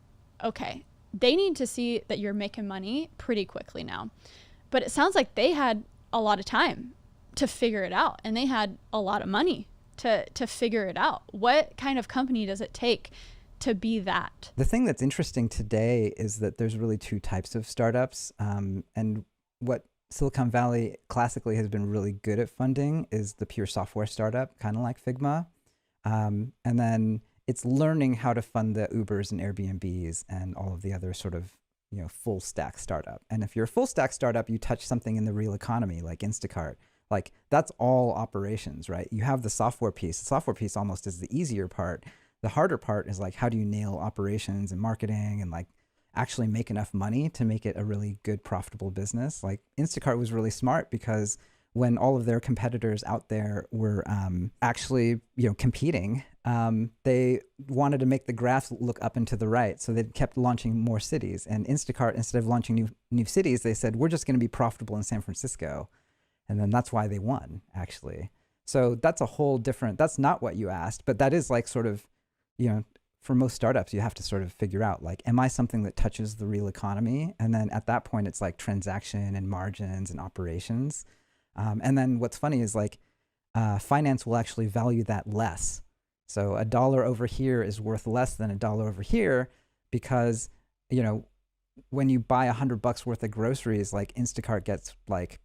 okay, they need to see that you're making money pretty quickly now. But it sounds like they had a lot of time to figure it out, and they had a lot of money to figure it out. What kind of company does it take to be that? The thing that's interesting today is that there's really two types of startups. And what Silicon Valley classically has been really good at funding is the pure software startup, kind of like Figma. And then it's learning how to fund the Ubers and Airbnbs and all of the other sort of, full stack startup. And if you're a full stack startup, you touch something in the real economy like Instacart. Like, that's all operations, right? You have the software piece. The software piece almost is the easier part. The harder part is like, how do you nail operations and marketing and like actually make enough money to make it a really good, profitable business? Like, Instacart was really smart, because when all of their competitors out there were actually, competing, they wanted to make the graphs look up and to the right. So they kept launching more cities. And Instacart, instead of launching new cities, they said, we're just going to be profitable in San Francisco. And then that's why they won, actually. So that's a whole different, that's not what you asked, but that is like sort of, for most startups, you have to sort of figure out, like, am I something that touches the real economy? And then at that point, it's like transaction and margins and operations. And then what's funny is like, finance will actually value that less. So $1 over here is worth less than $1 over here, because, when you buy $100 worth of groceries, like Instacart gets like,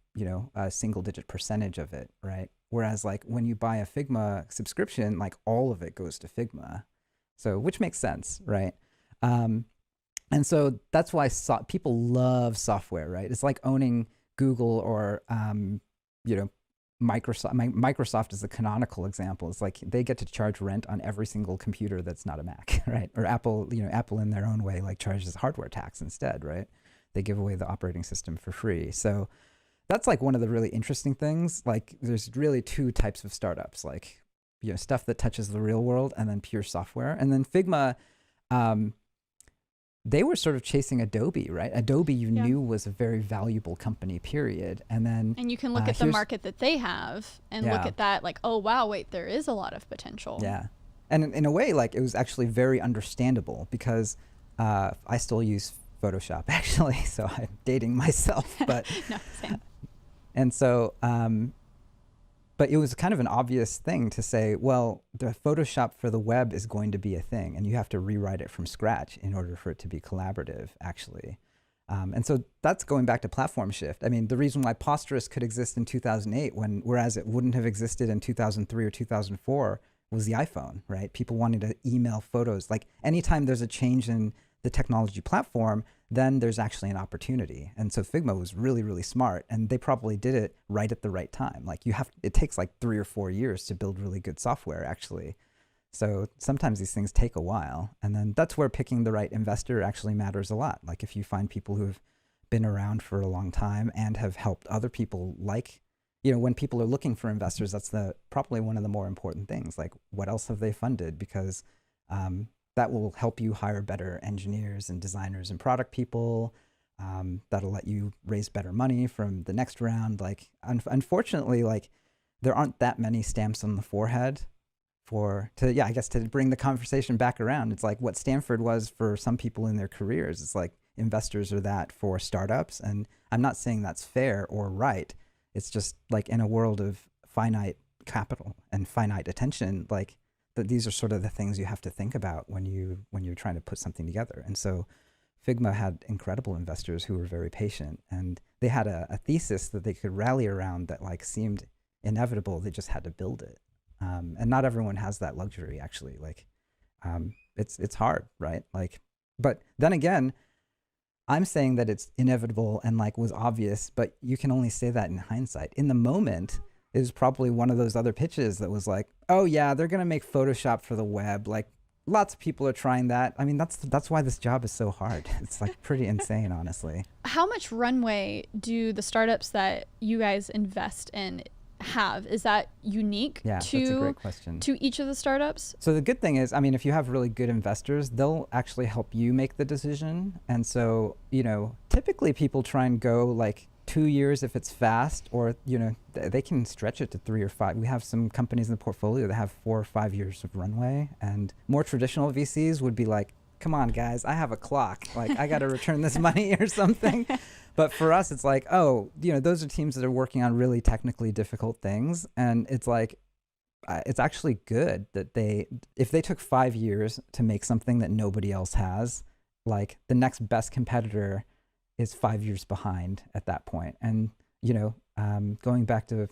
a single digit percentage of it, right? Whereas like when you buy a Figma subscription, like all of it goes to Figma. So, which makes sense, right? And so that's why people love software, right? It's like owning Google or, Microsoft. Microsoft is the canonical example. It's like they get to charge rent on every single computer that's not a Mac, right? Or Apple, Apple in their own way, like charges hardware tax instead, right? They give away the operating system for free. So that's like one of the really interesting things. Like, there's really two types of startups, like, stuff that touches the real world, and then pure software. And then Figma, they were sort of chasing Adobe, right? Adobe, knew was a very valuable company, period. And then you can look at the market that they have and look at that like, oh, wow, wait, there is a lot of potential. Yeah. And in a way, like, it was actually very understandable, because I still use Photoshop, actually. So I'm dating myself, but no, same. And so, but it was kind of an obvious thing to say, well, the Photoshop for the web is going to be a thing, and you have to rewrite it from scratch in order for it to be collaborative, actually. And so that's going back to platform shift. I mean, the reason why Posterous could exist in 2008, whereas it wouldn't have existed in 2003 or 2004, was the iPhone, right? People wanted to email photos. Like, anytime there's a change in the technology platform, then there's actually an opportunity. And so Figma was really, really smart, and they probably did it right at the right time. Like it takes like 3 or 4 years to build really good software, actually. So sometimes these things take a while. And then that's where picking the right investor actually matters a lot. Like if you find people who have been around for a long time and have helped other people, like, when people are looking for investors, that's probably one of the more important things. Like, what else have they funded? Because that will help you hire better engineers and designers and product people. That'll let you raise better money from the next round. Like, unfortunately, like, there aren't that many stamps on the forehead to bring the conversation back around. It's like what Stanford was for some people in their careers. It's like investors are that for startups. And I'm not saying that's fair or right. It's just like in a world of finite capital and finite attention, like these are sort of the things you have to think about when you're trying to put something together. And so Figma had incredible investors who were very patient, and they had a thesis that they could rally around that like seemed inevitable. They just had to build it. And not everyone has that luxury, actually. Like, it's hard, right? Like, but then again, I'm saying that it's inevitable and like was obvious, but you can only say that in hindsight. In the moment, it was probably one of those other pitches that was like, oh yeah, they're gonna make Photoshop for the web. Like, lots of people are trying that. I mean, that's why this job is so hard. It's like pretty insane, honestly. How much runway do the startups that you guys invest in have? Is that unique that's a great question. to each of the startups? So the good thing is, I mean, if you have really good investors, they'll actually help you make the decision. And so, typically people try and go like 2 years if it's fast, or, they can stretch it to 3 or 5. We have some companies in the portfolio that have 4 or 5 years of runway, and more traditional VCs would be like, come on guys, I have a clock. Like, I got to return this money or something. But for us, it's like, those are teams that are working on really technically difficult things. And it's like, it's actually good that if they took 5 years to make something that nobody else has, like the next best competitor is 5 years behind at that point. And, going back to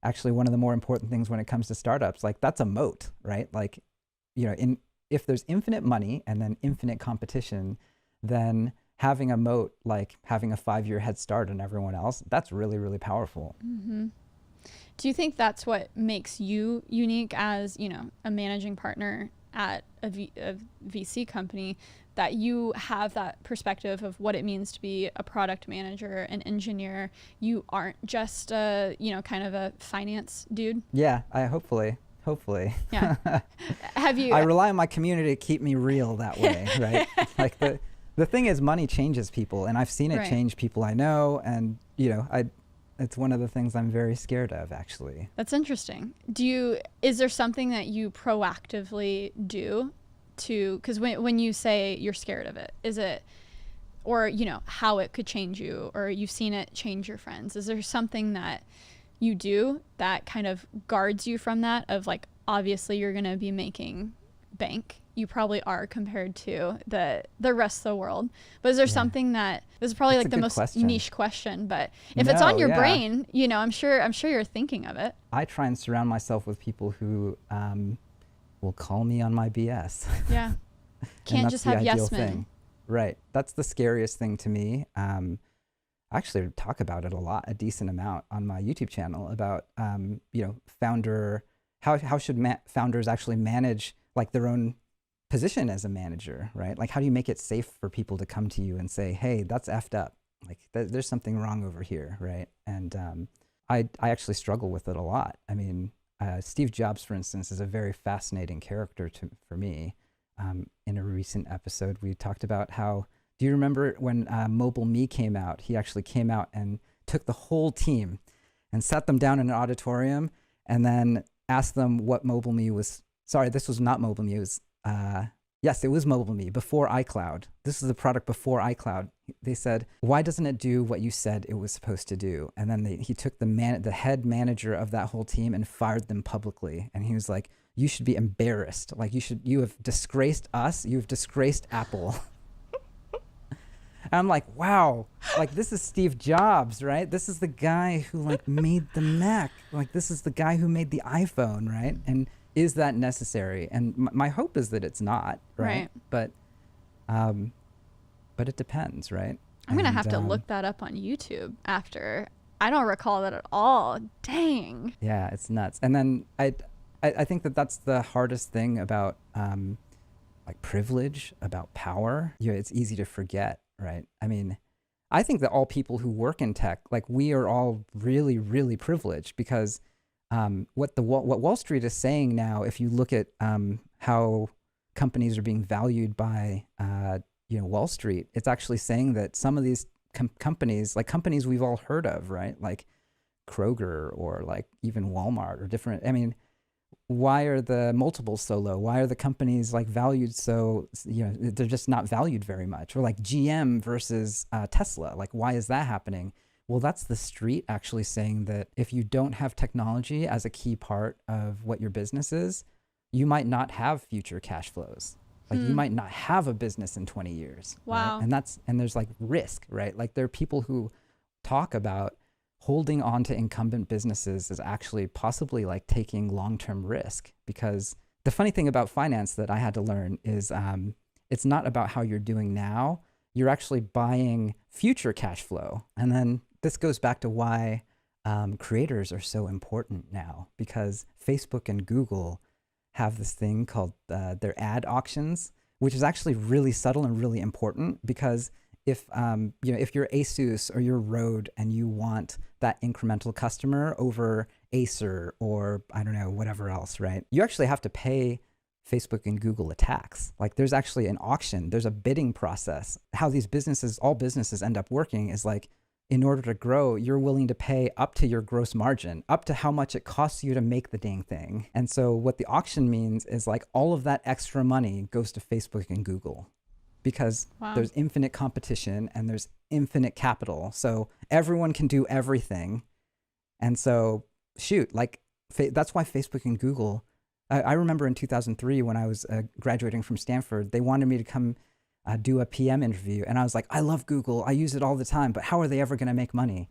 actually one of the more important things when it comes to startups, like that's a moat, right? Like, if there's infinite money and then infinite competition, then having a moat, like having a 5-year head start on everyone else, that's really, really powerful. Mm-hmm. Do you think that's what makes you unique as, a managing partner at a VC company, that you have that perspective of what it means to be a product manager, an engineer? You aren't just kind of a finance dude? Yeah, hopefully. Yeah. I rely on my community to keep me real that way, right? Like the thing is, money changes people, and I've seen it change people I know, and it's one of the things I'm very scared of, actually. That's interesting. Is there something that you proactively do because when you say you're scared of it, is it, or how it could change you, or you've seen it change your friends? Is there something that you do that kind of guards you from that, of like, obviously you're going to be making bank? You probably are compared to the rest of the world. But is there something that, this is probably like the most niche question, but if it's on your brain, I'm sure you're thinking of it. I try and surround myself with people who will call me on my BS. Yeah. Can't just have yes men. Right. That's the scariest thing to me. I actually talk about it a decent amount on my YouTube channel about, how should founders actually manage like their own position as a manager, right? Like, how do you make it safe for people to come to you and say, hey, that's effed up. Like, there's something wrong over here, right? And I actually struggle with it a lot. I mean, Steve Jobs, for instance, is a very fascinating character for me. In a recent episode, we talked about how, do you remember when Mobile Me came out? He actually came out and took the whole team and sat them down in an auditorium and then asked them what Mobile Me was. Sorry, this was not Mobile Me. It was, yes, it was Mobile Me before iCloud. This is the product before iCloud. They said, why doesn't it do what you said it was supposed to do? And then he took the head manager of that whole team and fired them publicly. And he was like, you should be embarrassed. Like, you have disgraced us. You've disgraced Apple. And I'm like, wow, like, this is Steve Jobs, right? This is the guy who like made the Mac. Like, this is the guy who made the iPhone, right? And is that necessary? And my hope is that it's not, right? But but it depends, right? I'm going to have to look that up on YouTube after. I don't recall that at all. Dang. Yeah, it's nuts. And then I think that that's the hardest thing about like privilege, about power. It's easy to forget, right? I mean, I think that all people who work in tech, like we are all really, really privileged because what Wall Street is saying now, if you look at how companies are being valued by Wall Street, it's actually saying that some of these companies, like companies we've all heard of, right? Like Kroger or like even Walmart or different. I mean, why are the multiples so low? Why are the companies like valued so, they're just not valued very much? Or like GM versus Tesla, like why is that happening? Well, that's the street actually saying that if you don't have technology as a key part of what your business is, you might not have future cash flows. Like you might not have a business in 20 years. Wow. Right? And there's like risk, right? Like there are people who talk about holding on to incumbent businesses is actually possibly like taking long-term risk, because the funny thing about finance that I had to learn is it's not about how you're doing now. You're actually buying future cash flow. And then this goes back to why creators are so important now, because Facebook and Google have this thing called their ad auctions, which is actually really subtle and really important, because if you're Asus or you're Rode and you want that incremental customer over Acer or I don't know, whatever else, right? You actually have to pay Facebook and Google a tax. Like there's actually an auction, there's a bidding process. How all businesses end up working is like, in order to grow, you're willing to pay up to your gross margin, up to how much it costs you to make the dang thing. And so what the auction means is like all of that extra money goes to Facebook and Google, because there's infinite competition and there's infinite capital. So everyone can do everything. And so that's why Facebook and Google, I remember in 2003 when I was graduating from Stanford, they wanted me to come do a PM interview. And I was like, I love Google. I use it all the time, but how are they ever going to make money?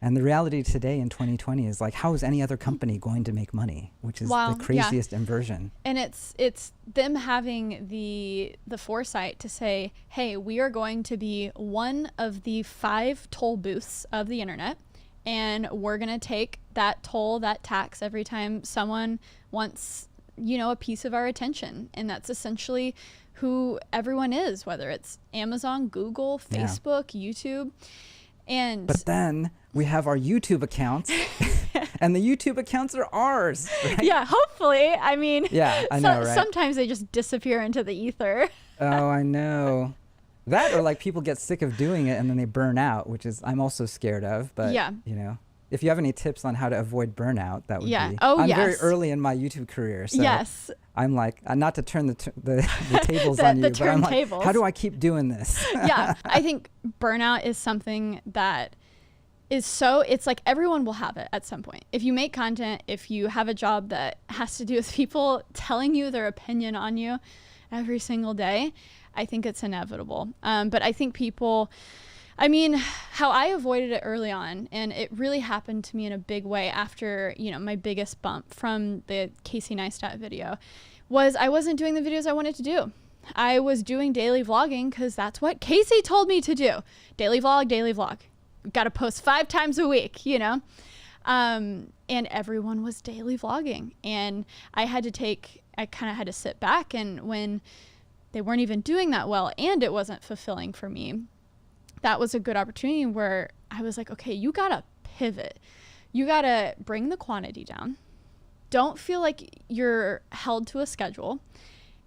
And the reality today in 2020 is like, how is any other company going to make money? Which is the craziest inversion. And it's them having the foresight to say, hey, we are going to be one of the 5 toll booths of the internet. And we're going to take that toll, that tax every time someone wants, a piece of our attention. And that's essentially who everyone is, whether it's Amazon, Google, Facebook, YouTube. But then we have our YouTube accounts and the YouTube accounts are ours, right? Yeah, hopefully. I mean, I know, right? Sometimes they just disappear into the ether. Oh, I know. That, or like people get sick of doing it and then they burn out, which is I'm also scared of. But, if you have any tips on how to avoid burnout, that would be. I'm very early in my YouTube career. So I'm like, not to turn the tables on you, but I'm like, how do I keep doing this? I think burnout is something that is it's like everyone will have it at some point. If you make content, if you have a job that has to do with people telling you their opinion on you every single day, I think it's inevitable. But I think how I avoided it early on, and it really happened to me in a big way after, my biggest bump from the Casey Neistat video, was I wasn't doing the videos I wanted to do. I was doing daily vlogging because that's what Casey told me to do. Daily vlog. Got to post 5 times a week, and everyone was daily vlogging. And I kind of had to sit back, and when they weren't even doing that well and it wasn't fulfilling for me, that was a good opportunity where I was like, okay, you got to pivot. You got to bring the quantity down. Don't feel like you're held to a schedule,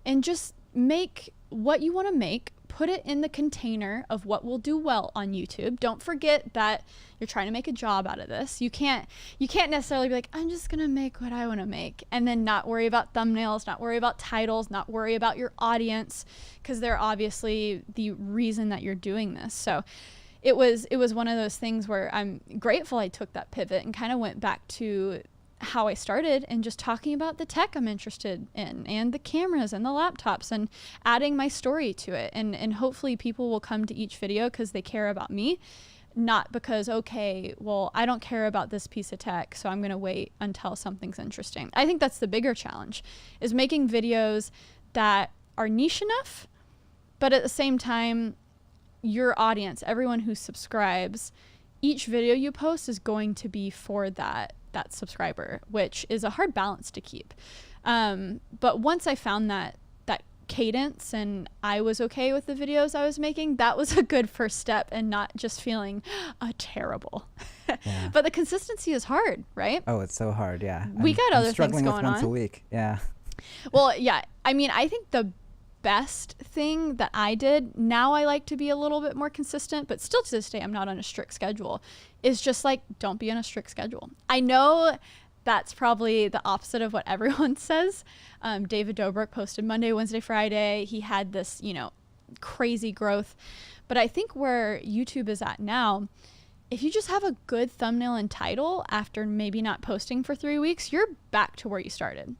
and just make what you want to make, put it in the container of what will do well on YouTube. Don't forget that you're trying to make a job out of this. You can't necessarily be like, I'm just going to make what I want to make, and then not worry about thumbnails, not worry about titles, not worry about your audience, because they're obviously the reason that you're doing this. So it was one of those things where I'm grateful I took that pivot and kind of went back to how I started and just talking about the tech I'm interested in and the cameras and the laptops and adding my story to it. And hopefully people will come to each video because they care about me, not because, okay, well, I don't care about this piece of tech, so I'm going to wait until something's interesting. I think that's the bigger challenge, is making videos that are niche enough, but at the same time, your audience, everyone who subscribes, each video you post is going to be for that subscriber, which is a hard balance to keep. But once I found that cadence and I was okay with the videos I was making, that was a good first step, and not just feeling terrible. Yeah. But the consistency is hard, right? Oh, it's so hard. Yeah. We got other things going on. Struggling with once a week. Yeah. Well, yeah. I mean, I think the best thing that I did, now I like to be a little bit more consistent, but still to this day, I'm not on a strict schedule, is just like, don't be on a strict schedule. I know that's probably the opposite of what everyone says. David Dobrik posted Monday, Wednesday, Friday. He had this, crazy growth. But I think where YouTube is at now, if you just have a good thumbnail and title after maybe not posting for 3 weeks, you're back to where you started.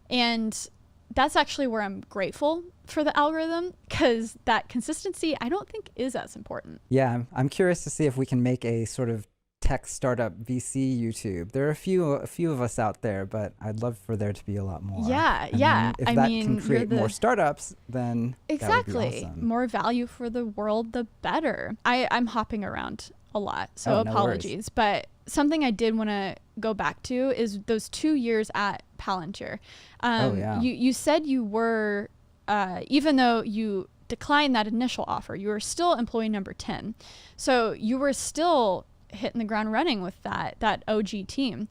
And that's actually where I'm grateful for the algorithm, because that consistency I don't think is as important. Yeah, I'm curious to see if we can make a sort of tech startup VC YouTube. There are a few of us out there, but I'd love for there to be a lot more. Yeah, and yeah. If that can create more startups, then exactly, that would be awesome. More value for the world, the better. I'm hopping around a lot, so apologies. But something I did want to go back to is those 2 years at Palantir. You said you were, even though you declined that initial offer, you were still employee number 10. So you were still hitting the ground running with that OG team.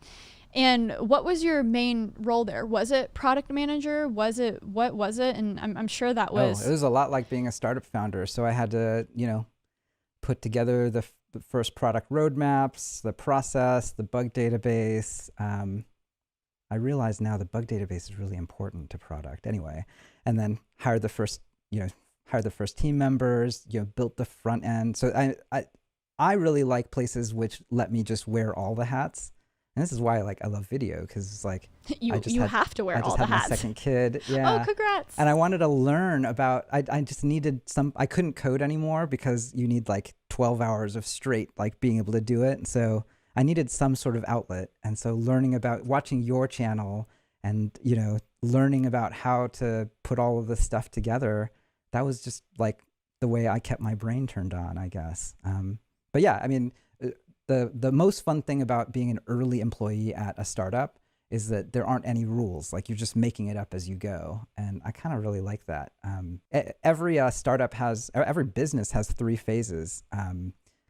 And what was your main role there? Was it product manager? What was it? And I'm sure that was... it was a lot like being a startup founder. So I had to, put together the first product roadmaps, the process, the bug database. I realize now the bug database is really important to product anyway. And then hire the first team members, built the front end. So I really like places which let me just wear all the hats. And this is why I love video, because it's like you have to wear all the hats. I just had my second kid. Yeah. Oh, congrats. And I wanted to learn about, I just needed I couldn't code anymore because you need 12 hours of straight being able to do it. And so I needed some sort of outlet. And so watching your channel and, learning about how to put all of this stuff together, that was just the way I kept my brain turned on, I guess. But yeah, I mean, the most fun thing about being an early employee at a startup is that there aren't any rules. You're just making it up as you go. And I kind of really like that. Every every business has 3 phases.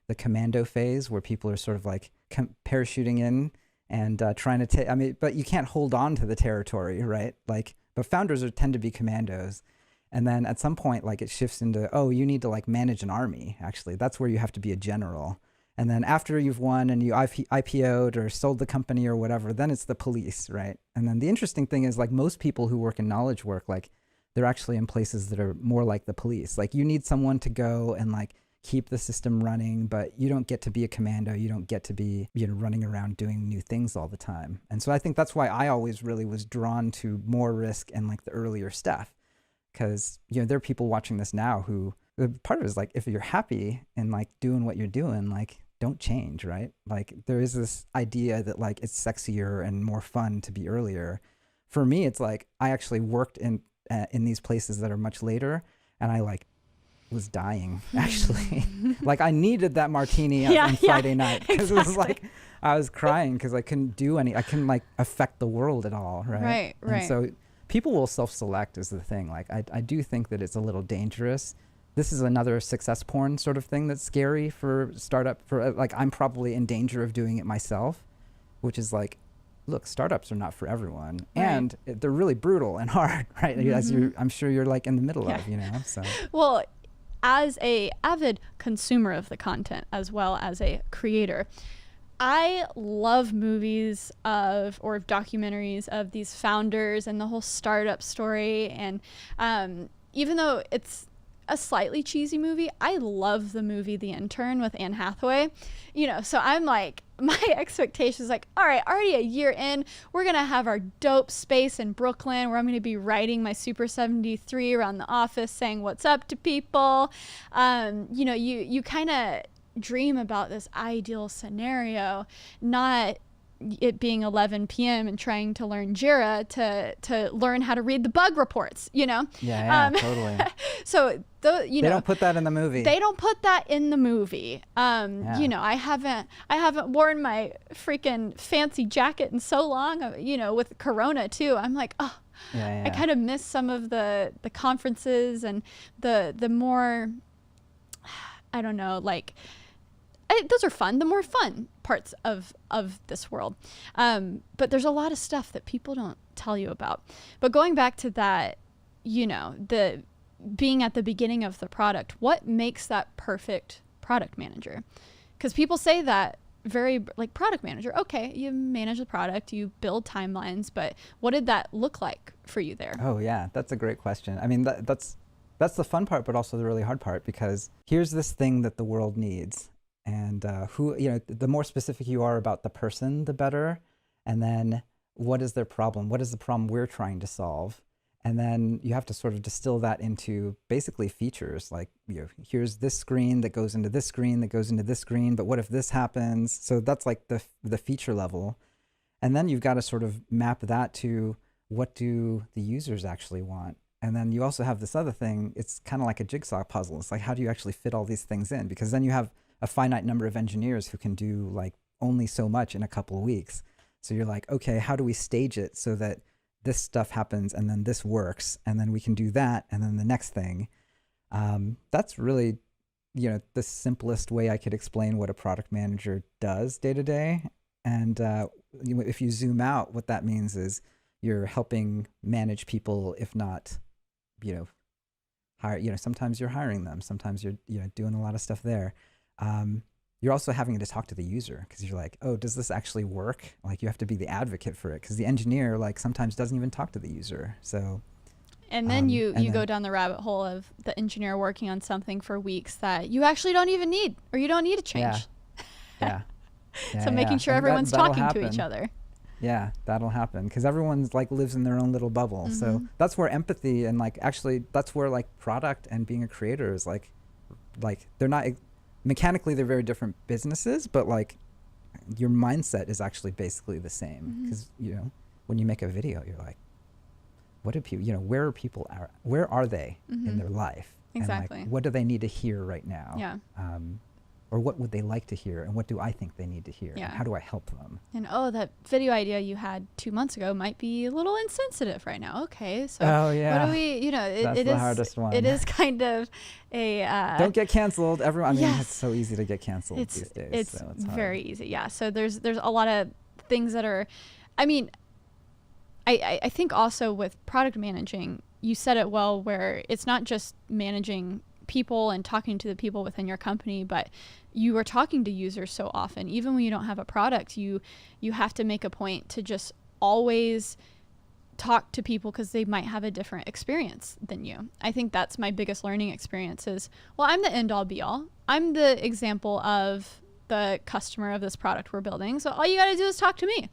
The commando phase, where people are sort of parachuting in and trying to take, but you can't hold on to the territory, right? But founders tend to be commandos. And then at some point, it shifts into, you need to manage an army, actually. That's where you have to be a general. And then after you've won and you IPO'd or sold the company or whatever, then it's the police, right? And then the interesting thing is most people who work in knowledge work, they're actually in places that are more like the police. You need someone to go and keep the system running, but you don't get to be a commando. You don't get to be, running around doing new things all the time. And so I think that's why I always really was drawn to more risk and the earlier stuff. Because, there are people watching this now who, part of it is if you're happy and doing what you're doing, don't change, right? There is this idea that it's sexier and more fun to be earlier. For me, it's I actually worked in these places that are much later, and I was dying, actually. I needed that martini on Friday night, because exactly. It was I was crying because I couldn't do I couldn't affect the world at all, right? Right. And so people will self-select is the thing. I do think that it's a little dangerous. This is another success porn sort of thing that's scary for startup. I'm probably in danger of doing it myself, which is look, startups are not for everyone, right. And they're really brutal and hard, right? Mm-hmm. As I'm sure you're in the middle of, So well, as a avid consumer of the content as well as a creator, I love movies or documentaries of these founders and the whole startup story. And even though it's a slightly cheesy movie, I love the movie The Intern with Anne Hathaway. So I'm my expectations all right, already a year in, we're going to have our dope space in Brooklyn where I'm going to be riding my Super 73 around the office saying what's up to people. You kind of dream about this ideal scenario, not it being 11 p.m. and trying to learn Jira to learn how to read the bug reports, Yeah, totally. So They don't put that in the movie. They don't put that in the movie. You know, I haven't worn my freaking fancy jacket in so long, you know, with Corona too. I'm like, oh, I kind of miss some of the conferences and the more, I don't know, like, those are fun, the more fun parts of this world. But there's a lot of stuff that people don't tell you about. But going back to that, you know, the being at the beginning of the product, what makes that perfect product manager? Because people say that very, like, product manager, okay, you manage the product, you build timelines, but what did that look like for you there? Oh yeah, that's a great question. I mean, that's the fun part, but also the really hard part, because here's this thing that the world needs. And who, you know, the more specific you are about the person, the better. And then what is their problem? What is the problem we're trying to solve? And then you have to sort of distill that into basically features, like, you know, here's this screen that goes into this screen that goes into this screen, but what if this happens? So that's like the feature level. And then you've got to sort of map that to what do the users actually want? And then you also have this other thing, it's kind of like a jigsaw puzzle. It's like, how do you actually fit all these things in? Because then you have a finite number of engineers who can do like only so much in a couple of weeks. So you're like, okay, how do we stage it so that this stuff happens and then this works and then we can do that and then the next thing? That's really, you know, the simplest way I could explain what a product manager does day to day. And if you zoom out, what that means is you're helping manage people, if not, you know, hire, you know, sometimes you're hiring them, sometimes you're, you know, doing a lot of stuff there. You're also having to talk to the user, because you're like, oh, does this actually work? Like, you have to be the advocate for it, because the engineer, like, sometimes doesn't even talk to the user. So, and then you go down the rabbit hole of the engineer working on something for weeks that you actually don't even need, or you don't need to change. Yeah. So making sure everyone's talking to each other. Yeah, that'll happen, because everyone's like lives in their own little bubble. So that's where empathy and like actually that's where like product and being a creator is like they're not mechanically, they're very different businesses, but like your mindset is actually basically the same. Because you know, when you make a video, you're like, what do people, you know, where are they in their life? Exactly. And like, what do they need to hear right now? Yeah. Or what would they like to hear, and what do I think they need to hear? Yeah. And how do I help them? And oh, that video idea you had 2 months ago might be a little insensitive right now. Okay, so what do we, you know, That's the hardest one. It is kind of a don't get canceled. Everyone, I mean, it's so easy to get canceled these days. It's so it's very easy. Yeah. So there's a lot of things that are, I mean, I think also with product managing, you said it well, where it's not just managing people and talking to the people within your company, but you are talking to users so often. Even when you don't have a product, you have to make a point to just always talk to people, because they might have a different experience than you. I think that's my biggest learning experience is, well, I'm the end all be all. I'm the example of the customer of this product we're building. So all you got to do is talk to me.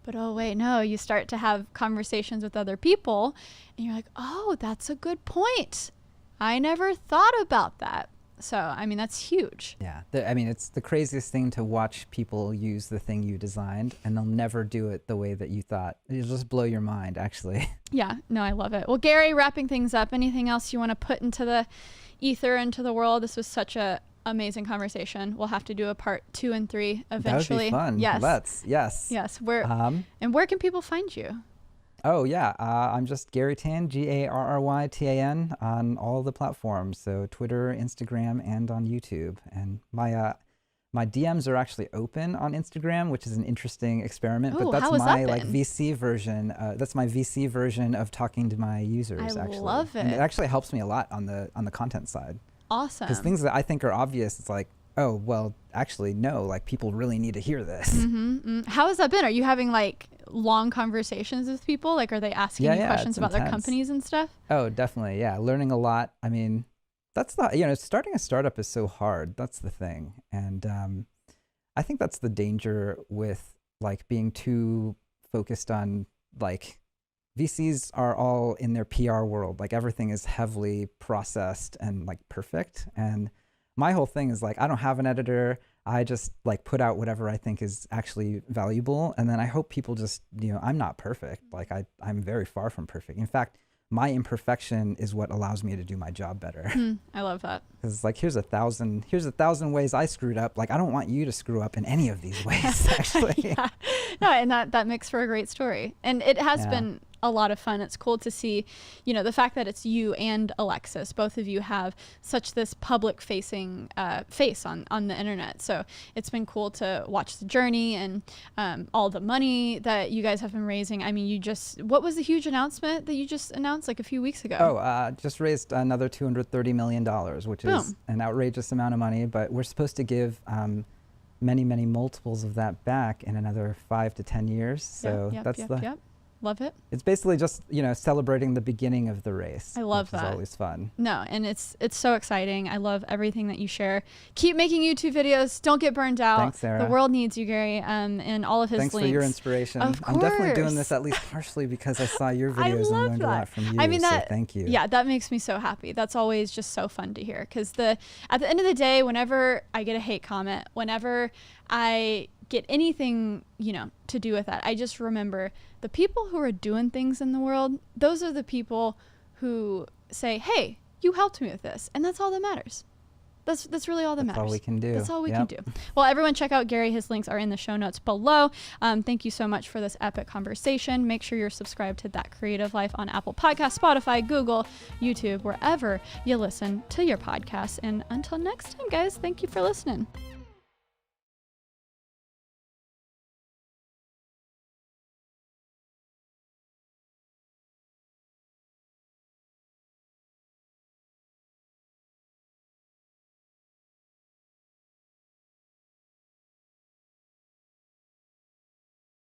But oh, wait, no, you start to have conversations with other people and you're like, oh, that's a good point. I never thought about that. So, I mean, that's huge. Yeah. I mean, it's the craziest thing to watch people use the thing you designed, and they'll never do it the way that you thought. It'll just blow your mind, actually. Yeah. No, I love it. Well, Garry, wrapping things up, anything else you want to put into the ether, into the world? This was such a amazing conversation. We'll have to do a part 2 and 3 eventually. That would be fun. Yes. Yes. Where and where can people find you? Oh, yeah. I'm just Garry Tan, GarryTan, on all the platforms. So Twitter, Instagram, and on YouTube. And my DMs are actually open on Instagram, which is an interesting experiment. Ooh, but that's my like been? VC version. That's my VC version of talking to my users. I actually love it. And it actually helps me a lot on the content side. Awesome. Because things that I think are obvious, it's like, oh, well, actually, no, like people really need to hear this. How has that been? Are you having like long conversations with people? Like, are they asking you questions about their companies and stuff? Oh, definitely. Yeah. Learning a lot. I mean, that's starting a startup is so hard. That's the thing. And I think that's the danger with like being too focused on like VCs are all in their PR world. Like everything is heavily processed and like perfect. And my whole thing is like, I don't have an editor. I just like put out whatever I think is actually valuable. And then I hope people just, I'm not perfect. Like I'm very far from perfect. In fact, my imperfection is what allows me to do my job better. I love that. Because it's like, here's a thousand ways I screwed up. Like, I don't want you to screw up in any of these ways, actually. Yeah. No, and that makes for a great story. And it has been a lot of fun. It's cool to see, the fact that it's you and Alexis, both of you have such this public facing face on the internet. So it's been cool to watch the journey and all the money that you guys have been raising. I mean, what was the huge announcement that you just announced like a few weeks ago? Just raised another $230 million, which is an outrageous amount of money, but we're supposed to give many, many multiples of that back in another 5 to 10 years. So Yep. Love it. It's basically just, celebrating the beginning of the race. I love that. It's always fun. No, and it's so exciting. I love everything that you share. Keep making YouTube videos. Don't get burned out. Thanks, Sara. The world needs you, Garry, and all of his Thanks links. for your inspiration. Of I'm definitely doing course. this at least partially because I saw your videos and learned a lot from you. I mean, so thank you. Yeah, that makes me so happy. That's always just so fun to hear. Because at the end of the day, whenever I get a hate comment, whenever I get anything, to do with that, I just remember the people who are doing things in the world. Those are the people who say, hey, you helped me with this. And that's all that matters. That's really all that matters. That's all we can do. That's all we can do. Well, everyone check out Garry. His links are in the show notes below. Thank you so much for this epic conversation. Make sure you're subscribed to That Creative Life on Apple Podcasts, Spotify, Google, YouTube, wherever you listen to your podcasts. And until next time, guys, thank you for listening.